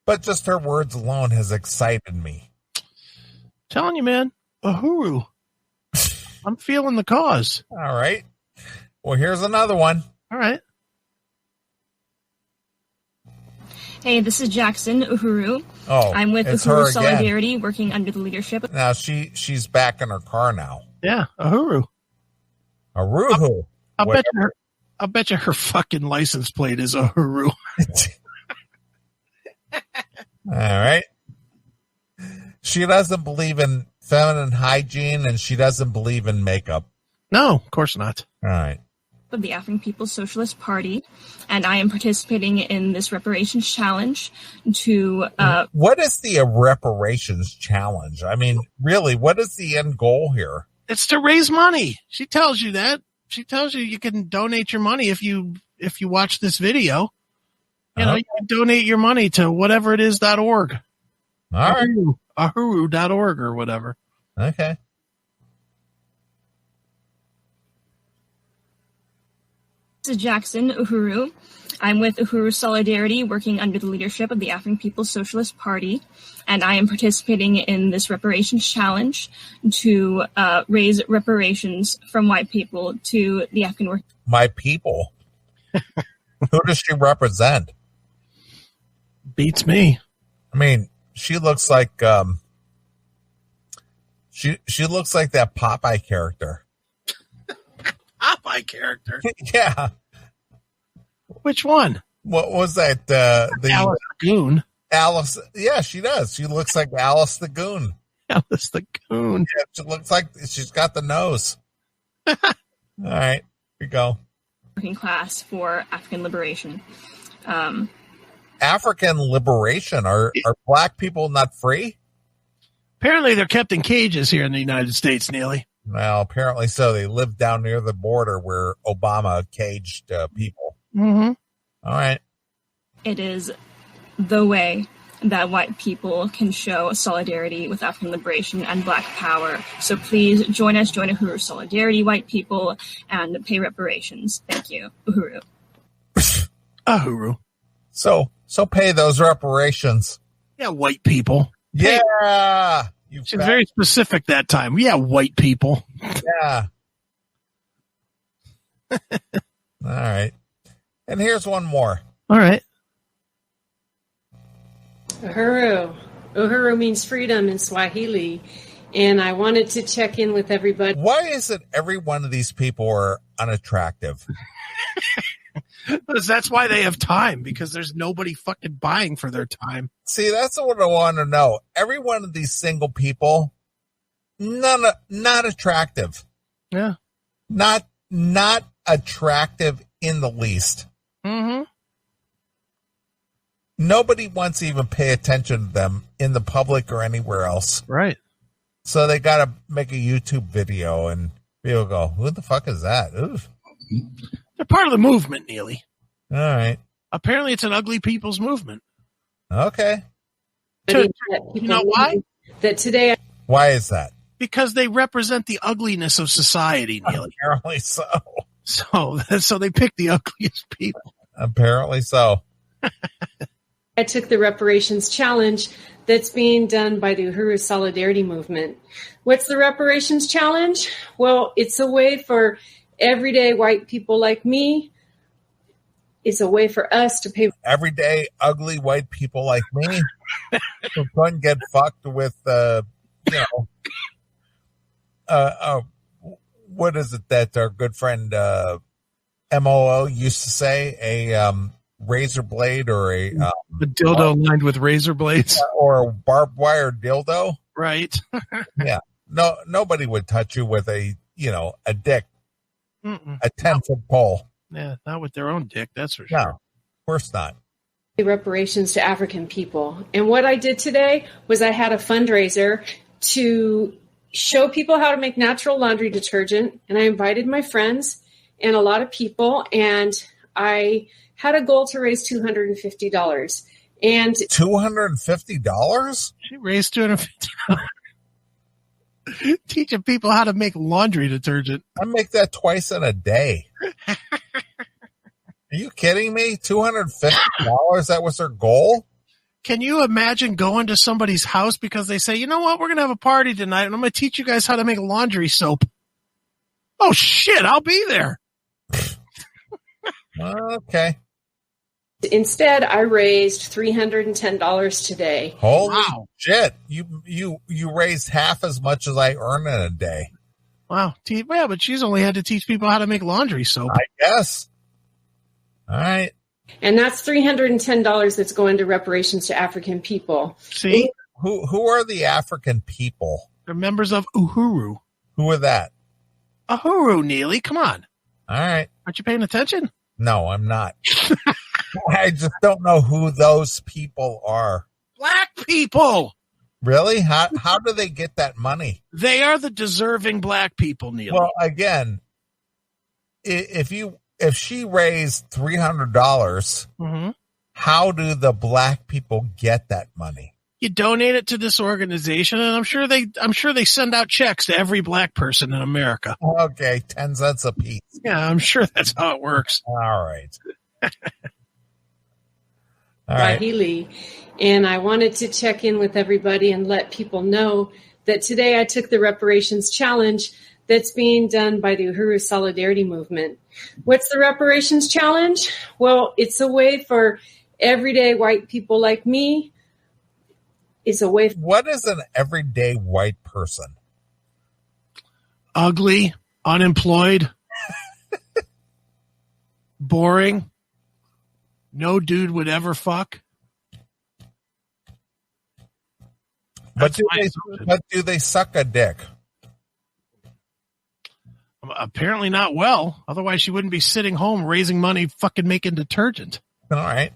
But just her words alone has excited me. Telling you, man, Uhuru. I'm feeling the cause. All right. Well, here's another one. All right. Hey, this is Jackson, Uhuru. Oh, I'm with Uhuru Solidarity, working under the leadership. Now she's back in her car now. Yeah, Uhuru. Uhuru. I'll bet you her fucking license plate is Uhuru. All right. She doesn't believe in feminine hygiene, and she doesn't believe in makeup. No, of course not. All right. Of the African People's Socialist Party, and I am participating in this reparations challenge to... What is the reparations challenge? I mean, really, what is the end goal here? It's to raise money. She tells you that. She tells you can donate your money if you watch this video. You know, you can donate your money to whatever it is .org. All right. Ahuru.org or whatever. Okay. This is Jackson, Uhuru. I'm with Uhuru Solidarity, working under the leadership of the African People's Socialist Party, and I am participating in this reparations challenge to raise reparations from white people to the African workers. My people? Who does she represent? Beats me. I mean, she looks like she looks like that Popeye character. Popeye character? Yeah. Which one? What was that? The Alice the Goon. Alice. Yeah, she does. She looks like Alice the Goon. Alice the Coon. Yeah, she looks like she's got the nose. All right, here we go. Working class for African liberation. African liberation. Are black people not free? Apparently, they're kept in cages here in the United States, Neely. Well, apparently so. They live down near the border where Obama caged people. Mm-hmm. All right. It is the way that white people can show solidarity with African liberation and Black power. So please join us, join Uhuru Solidarity, white people, and pay reparations. Thank you, Uhuru. Uhuru. So pay those reparations. Yeah, white people. Yeah. She's very specific that time. Yeah, white people. Yeah. All right. And here's one more. All right. Uhuru. Uhuru means freedom in Swahili. And I wanted to check in with everybody. Why is it every one of these people are unattractive? Because that's why they have time, because there's nobody fucking buying for their time. See, that's what I want to know. Every one of these single people, not attractive. Yeah. Not attractive in the least. Mm-hmm. Nobody wants to even pay attention to them in the public or anywhere else. Right. So they got to make a YouTube video and people go, who the fuck is that? Oof. They're part of the movement, Neely. All right. Apparently it's an ugly people's movement. Okay. You know why? That today. Why is that? Because they represent the ugliness of society, Neely. Apparently so. So they pick the ugliest people. Apparently so. I took the reparations challenge that's being done by the Uhuru Solidarity Movement. What's the reparations challenge? Well, it's a way for everyday white people like me. It's a way for us to pay. Everyday ugly white people like me who couldn't get fucked with, what is it that our good friend MOO used to say? A razor blade or a dildo lined with razor blades, or a barbed wire dildo, right? Yeah, no, nobody would touch you with a dick, a 10-foot pole. Yeah, not with their own dick, that's for No, sure. of course not. Reparations to African people. And what I did today was I had a fundraiser to show people how to make natural laundry detergent, and I invited my friends and a lot of people, and I had a goal to raise $250. And $250? She raised $250. Teaching people how to make laundry detergent. I make that twice in a day. Are you kidding me? $250? That was their goal? Can you imagine going to somebody's house because they say, you know what, we're going to have a party tonight and I'm going to teach you guys how to make laundry soap. Oh, shit, I'll be there. Okay. Instead, I raised $310 today. Holy shit. You raised half as much as I earn in a day. Wow. Yeah, but she's only had to teach people how to make laundry soap. I guess. All right. And that's $310 that's going to reparations to African people. See? Who are the African people? They're members of Uhuru. Who are that? Uhuru, Neely. Come on. All right. Aren't you paying attention? No, I'm not. I just don't know who those people are. Black people. Really? How do they get that money? They are the deserving black people, Neely. Well, again, if she raised $300, how do the black people get that money? You donate it to this organization, and I'm sure they send out checks to every black person in America. Okay, 10 cents a piece. Yeah, I'm sure that's how it works. All right. All right. Swahili. And I wanted to check in with everybody and let people know that today I took the reparations challenge that's being done by the Uhuru Solidarity Movement. What's the reparations challenge? Well, it's a way for everyday white people like me. It's a way. What is an everyday white person? Ugly, unemployed, boring. No dude would ever fuck. But That's do they suck a dick? apparently not well. Otherwise, she wouldn't be sitting home raising money, fucking making detergent. All right.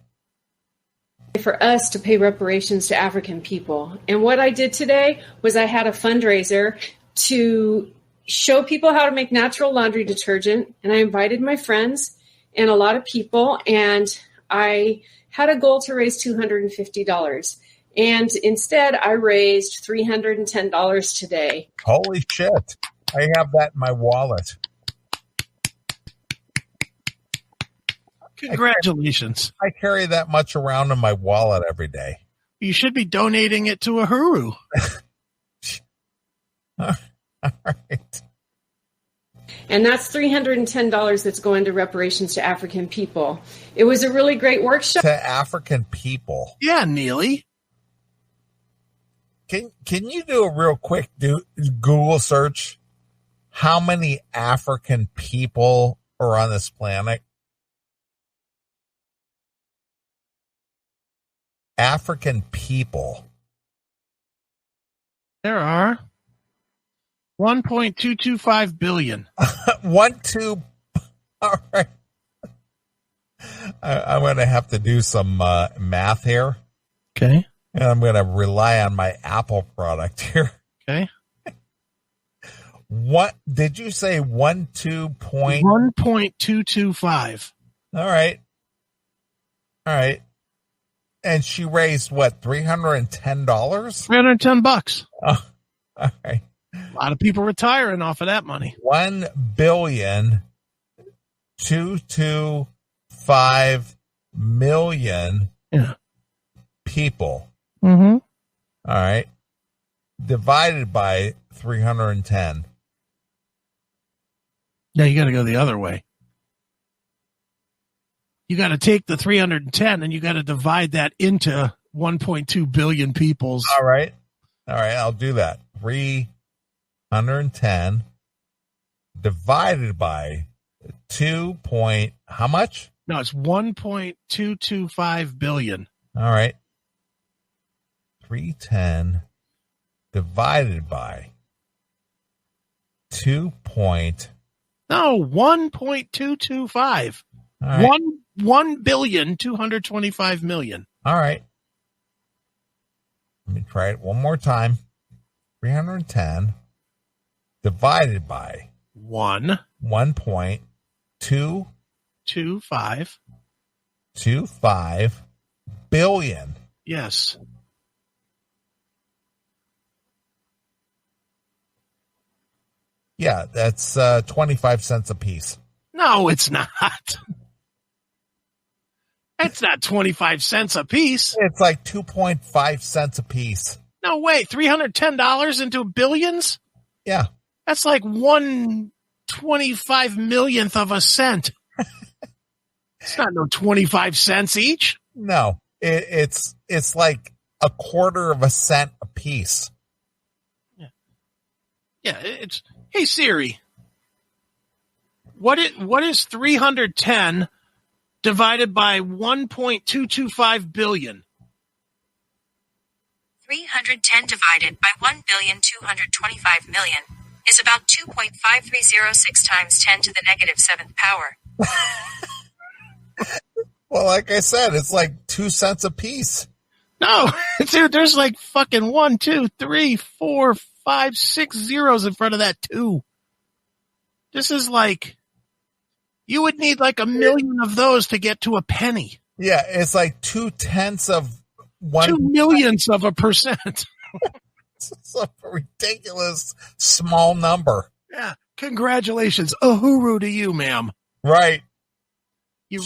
For us to pay reparations to African people. And what I did today was I had a fundraiser to show people how to make natural laundry detergent. And I invited my friends and a lot of people. And I had a goal to raise $250. And instead, I raised $310 today. Holy shit. I have that in my wallet. Congratulations. I carry that much around in my wallet every day. You should be donating it to Uhuru. All right. And that's $310 that's going to reparations to African people. It was a really great workshop. To African people. Yeah, Neeley. Can you do a real quick Google search? How many African people are on this planet? African people. There are 1.225 billion. All right. I'm going to have to do some math here. Okay. And I'm going to rely on my Apple product here. Okay. What did you say? 1.225. All right. All right. And she raised what? $310? $310. Oh, all right. A lot of people retiring off of that money. 1,225,000,000 people. Mm-hmm. All right. Divided by 310. Now you got to go the other way. You got to take the 310 and you got to divide that into 1.2 billion people's. All right. All right. I'll do that. 310 divided by 2 point, how much? No, it's 1.225 billion. All right. 310 divided by 1.225. All right. 1,225,000,000. All right. Let me try it one more time. 310 divided by 1.225 billion. Yes. Yeah, that's 25 cents a piece. No, it's not. It's not 25 cents a piece. It's like 2.5 cents a piece. No way. $310 into billions? Yeah. That's like 1/25 millionth of a cent. It's not no 25 cents each. No, it's like a quarter of a cent a piece. Yeah, it's, hey Siri, what is 310 divided by 1.225 billion? 310 divided by 1,225,000,000 is about 2.5306 times 10 to the negative 7th power. Well, like I said, it's like 2 cents a piece. No, dude, there's like fucking 1, 2, 3, 4, 5, 6 zeros in front of that 2. This is like, you would need like 1 million of those to get to a penny. Yeah, it's like 2/10 of 1. 2 millionths of a percent. It's a ridiculous small number. Yeah, congratulations, Uhuru to you, ma'am. Right. You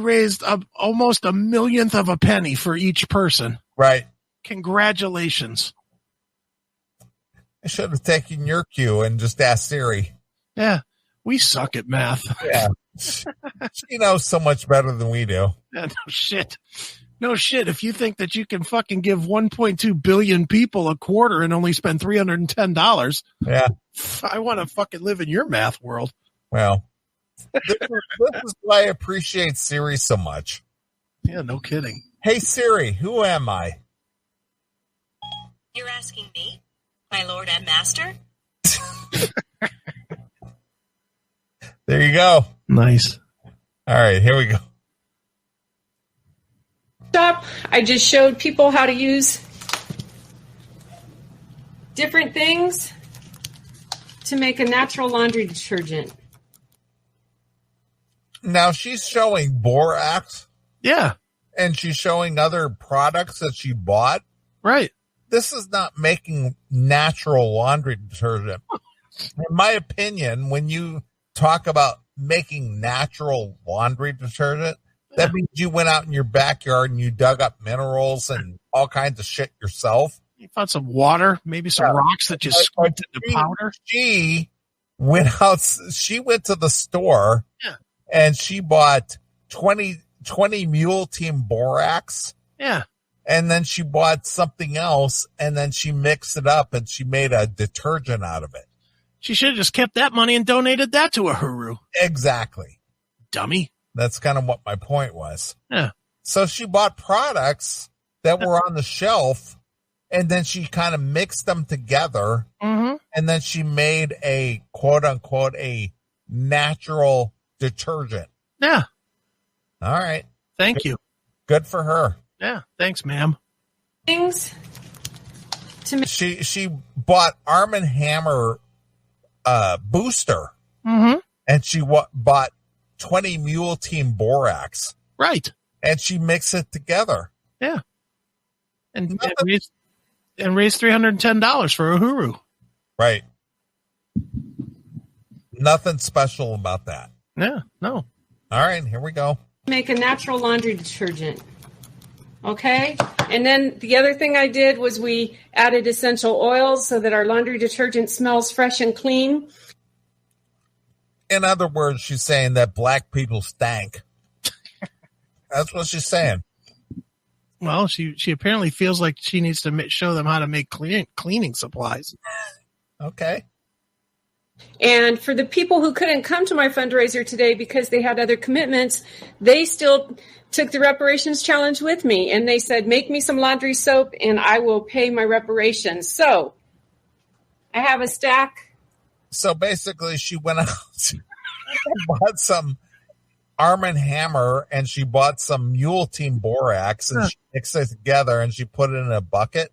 raised almost 1 millionth of a penny for each person. Right. Congratulations. I should have taken your cue and just asked Siri. Yeah, we suck at math. Yeah. She knows so much better than we do. Yeah, no shit. No shit. If you think that you can fucking give 1.2 billion people a quarter and only spend $310, yeah, I want to fucking live in your math world. Well, this is why I appreciate Siri so much. Yeah, no kidding. Hey Siri, who am I? You're asking me, my lord and master? There you go. Nice. All right, here we go. Stop. I just showed people how to use different things to make a natural laundry detergent. Now she's showing borax. Yeah. And she's showing other products that she bought. Right. This is not making natural laundry detergent. In my opinion, when you talk about making natural laundry detergent, that means you went out in your backyard and you dug up minerals and all kinds of shit yourself. You found some water, maybe some rocks that you squeezed into powder. She went out. She went to the store and she bought 20 Mule Team Borax. Yeah. And then she bought something else and then she mixed it up and she made a detergent out of it. She should have just kept that money and donated that to Uhuru. Exactly. Dummy. That's kind of what my point was. Yeah. So she bought products that were on the shelf and then she kind of mixed them together. Mm-hmm. And then she made a quote unquote a natural detergent. Yeah. All right. Thank you. Good for her. Yeah. Thanks, ma'am. Things to make. She bought Arm & Hammer booster. Mm-hmm. And she bought 20 Mule Team Borax. Right. And she mixed it together. Yeah. And raised $310 for Uhuru. Right. Nothing special about that. Yeah. No. All right. Here we go. Make a natural laundry detergent. Okay? And then the other thing I did was we added essential oils so that our laundry detergent smells fresh and clean. In other words, she's saying that black people stank. That's what she's saying. Well, she apparently feels like she needs to show them how to make cleaning supplies. Okay. And for the people who couldn't come to my fundraiser today because they had other commitments, they still took the reparations challenge with me. And they said, make me some laundry soap and I will pay my reparations. So I have a stack. So basically she went out and bought some Arm & Hammer and she bought some Mule Team Borax and she mixed it together and she put it in a bucket.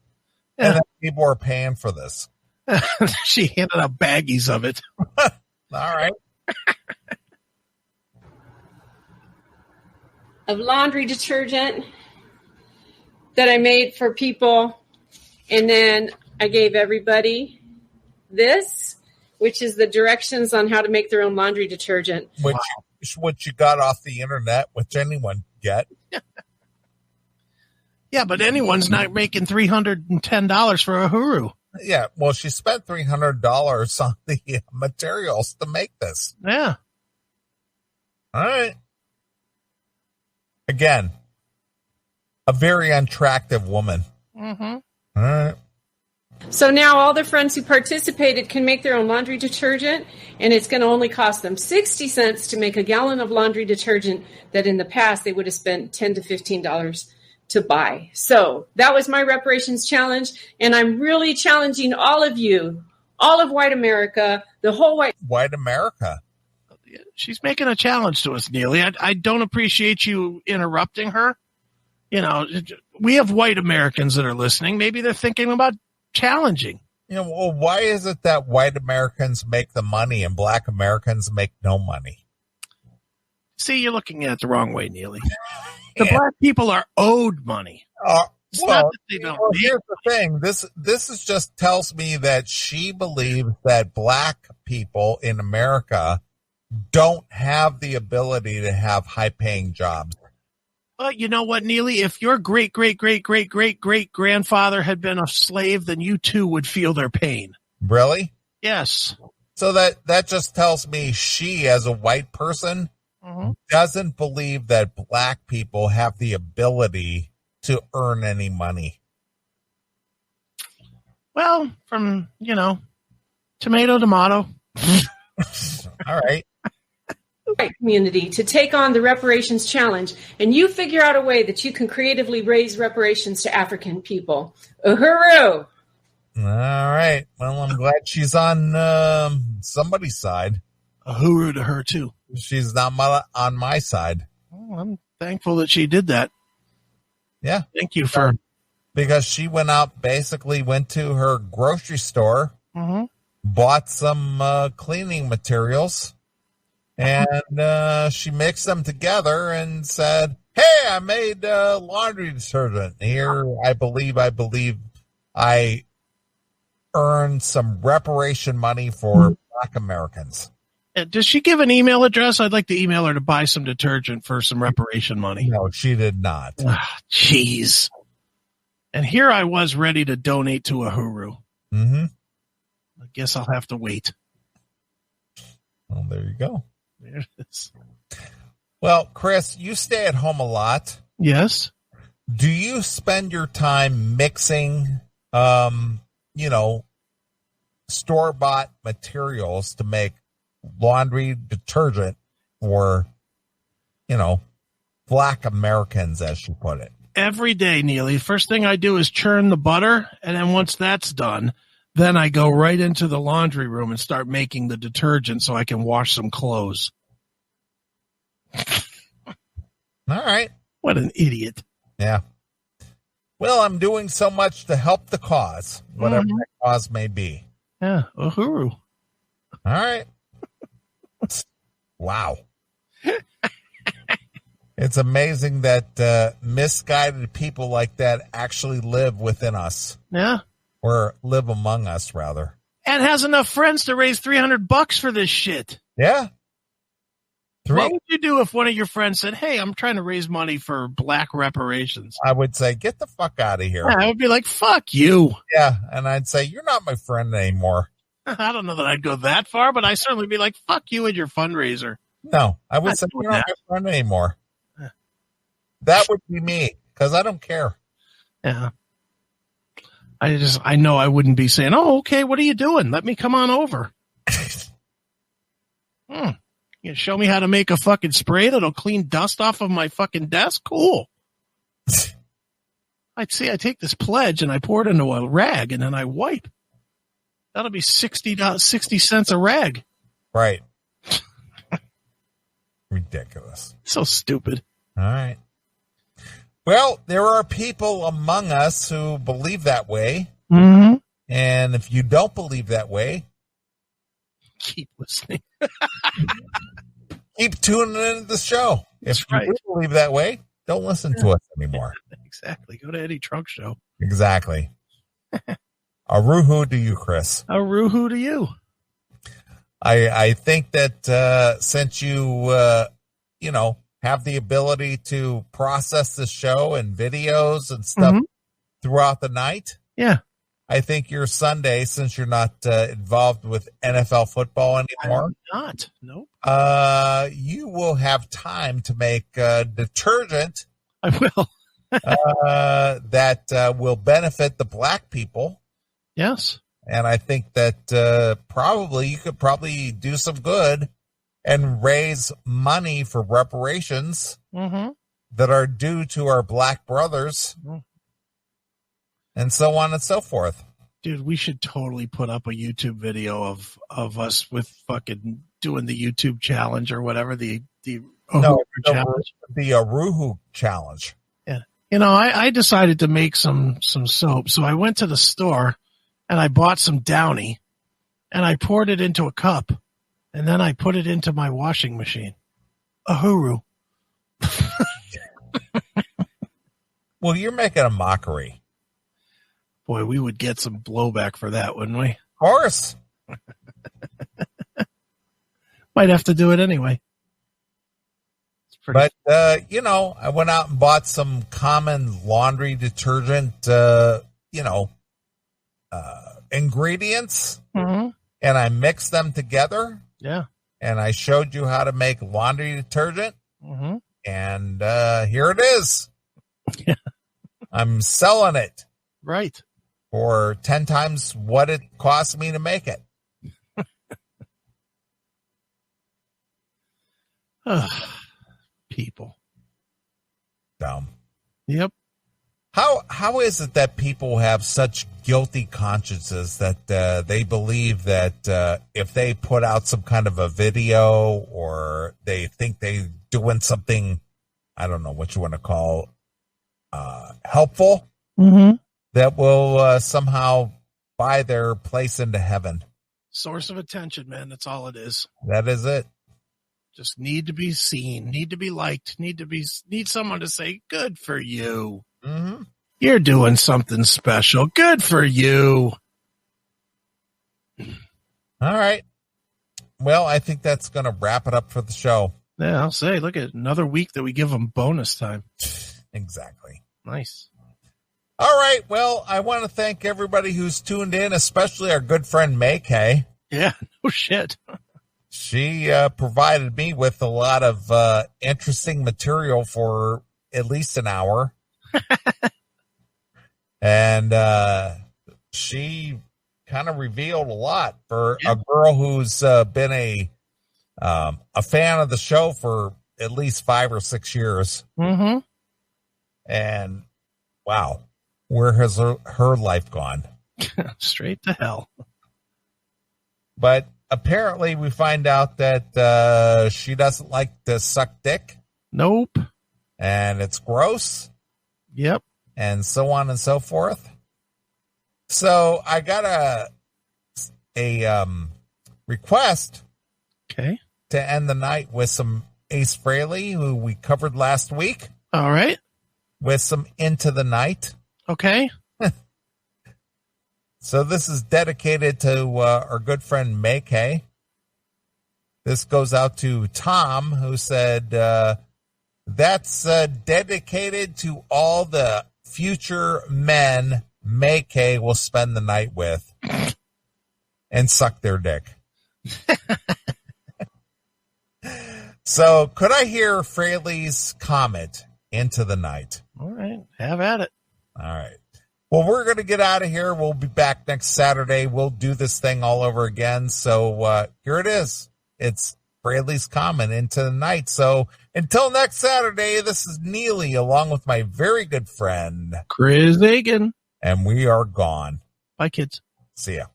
And then people are paying for this. She handed out baggies of it. All right. Of laundry detergent that I made for people. And then I gave everybody this, which is the directions on how to make their own laundry detergent. Which you got off the internet, which anyone get. Yeah, but anyone's not making $310 for Uhuru. Yeah, well, she spent $300 on the materials to make this. Yeah. All right. Again, a very unattractive woman. Mm-hmm. All right. So now all the friends who participated can make their own laundry detergent, and it's going to only cost them 60 cents to make a gallon of laundry detergent that in the past they would have spent $10 to $15 to buy. So that was my reparations challenge, and I'm really challenging all of you, all of white America, the whole white America. She's making a challenge to us, Neeley. I don't appreciate you interrupting her. You know, we have white Americans that are listening. Maybe they're thinking about challenging. You know, well, why is it that white Americans make the money and black Americans make no money? See, you're looking at it the wrong way, Neeley. The black people are owed money. Well, here's the thing. This is just tells me that she believes that black people in America don't have the ability to have high-paying jobs. Well, you know what, Neeley? If your great-great-great-great-great-great-grandfather had been a slave, then you too would feel their pain. Really? Yes. So that just tells me she, as a white person, doesn't believe that black people have the ability to earn any money. Well, from, tomato. All right. white community to take on the reparations challenge, and you figure out a way that you can creatively raise reparations to African people. Uhuru! All right. Well, I'm glad she's on somebody's side. Uhuru to her, too. She's not on my side. Well, I'm thankful that she did that. Yeah. Thank you for... Because she went to her grocery store, bought some cleaning materials, and she mixed them together and said, "Hey, I made laundry detergent. Here, I believe I earned some reparation money for Black Americans." Does she give an email address? I'd like to email her to buy some detergent for some reparation money. No, she did not. Jeez. And here I was ready to donate to Uhuru. Mm-hmm. I guess I'll have to wait. Well, there you go. There it is. Well, Chris, you stay at home a lot. Yes. Do you spend your time mixing, store-bought materials to make laundry detergent for, Black Americans, as she put it? Every day, Neeley. First thing I do is churn the butter, and then once that's done, then I go right into the laundry room and start making the detergent so I can wash some clothes. All right. What an idiot. Yeah. Well, I'm doing so much to help the cause, whatever that cause may be. Yeah, Uhuru. All right. Wow. It's amazing that misguided people like that actually live within us. Yeah. Or live among us, rather. And has enough friends to raise $300 for this shit. Yeah. What would you do if one of your friends said, "Hey, I'm trying to raise money for Black reparations"? I would say, get the fuck out of here. Yeah, I would be like, "Fuck you." Yeah, and I'd say, you're not my friend anymore. I don't know that I'd go that far, but I'd certainly be like, "Fuck you and your fundraiser." No, I would say, you're not my friend anymore. That would be me, because I don't care. Yeah. I know I wouldn't be saying, "Oh, okay, what are you doing? Let me come on over." You show me how to make a fucking spray that'll clean dust off of my fucking desk? Cool. I take this pledge and I pour it into a rag and then I wipe. That'll be 60 cents a rag. Right. Ridiculous. So stupid. All right. Well, there are people among us who believe that way. Mm-hmm. And if you don't believe that way, keep listening. Keep tuning into the show. That's if you right. do believe that way, don't listen to us anymore. Exactly. Go to Eddie Trunk Show. Exactly. Aruhu to you, Chris. Aruhu to you. I think that since you have the ability to process the show and videos and stuff throughout the night. Yeah. I think your Sunday, since you're not involved with NFL football anymore. I'm not. Nope. You will have time to make detergent. I will. That will benefit the Black people. Yes. And I think that you could probably do some good and raise money for reparations that are due to our Black brothers. And so on and so forth. Dude, we should totally put up a YouTube video of us with fucking doing the YouTube challenge or whatever, the challenge. The Aruhu challenge. Yeah. I decided to make some soap. So I went to the store and I bought some Downy and I poured it into a cup and then I put it into my washing machine. Uhuru. Well, you're making a mockery. Boy, we would get some blowback for that, wouldn't we? Of course. Might have to do it anyway. But, I went out and bought some common laundry detergent, ingredients, and I mixed them together. Yeah. And I showed you how to make laundry detergent. And here it is. Yeah. I'm selling it. Right. For 10 times what it cost me to make it. People. Dumb. Yep. How is it that people have such guilty consciences that they believe that if they put out some kind of a video or they think they're doing something, I don't know what you want to call helpful, that will somehow buy their place into heaven? Source of attention, man. That's all it is. That is it. Just need to be seen, need to be liked, need someone to say, good for you. Mm-hmm. You're doing something special. Good for you. All right. Well, I think that's going to wrap it up for the show. Yeah, I'll say, look at another week that we give them bonus time. Exactly. Nice. All right. Well, I want to thank everybody who's tuned in, especially our good friend May Kay. Yeah, no shit. She provided me with a lot of interesting material for at least an hour. And she kind of revealed a lot for a girl who's been a fan of the show for at least 5 or 6 years. Mm-hmm. And wow, where has her life gone? Straight to hell. But apparently we find out that she doesn't like to suck dick. Nope. And it's gross. Yep. And so on and so forth. So I got a request. Okay. To end the night with some Ace Frehley, who we covered last week. All right. With some Into the Night. Okay. So this is dedicated to our good friend May Kay. This goes out to Tom, who said, that's dedicated to all the future men May Kay will spend the night with and suck their dick. So could I hear Fraley's comment Into the Night? All right. Have at it. All right. Well, we're going to get out of here. We'll be back next Saturday. We'll do this thing all over again. So here it is. It's Fraley's comment Into the Night. So until next Saturday, this is Neeley along with my very good friend Chris Hagan. And we are gone. Bye, kids. See ya.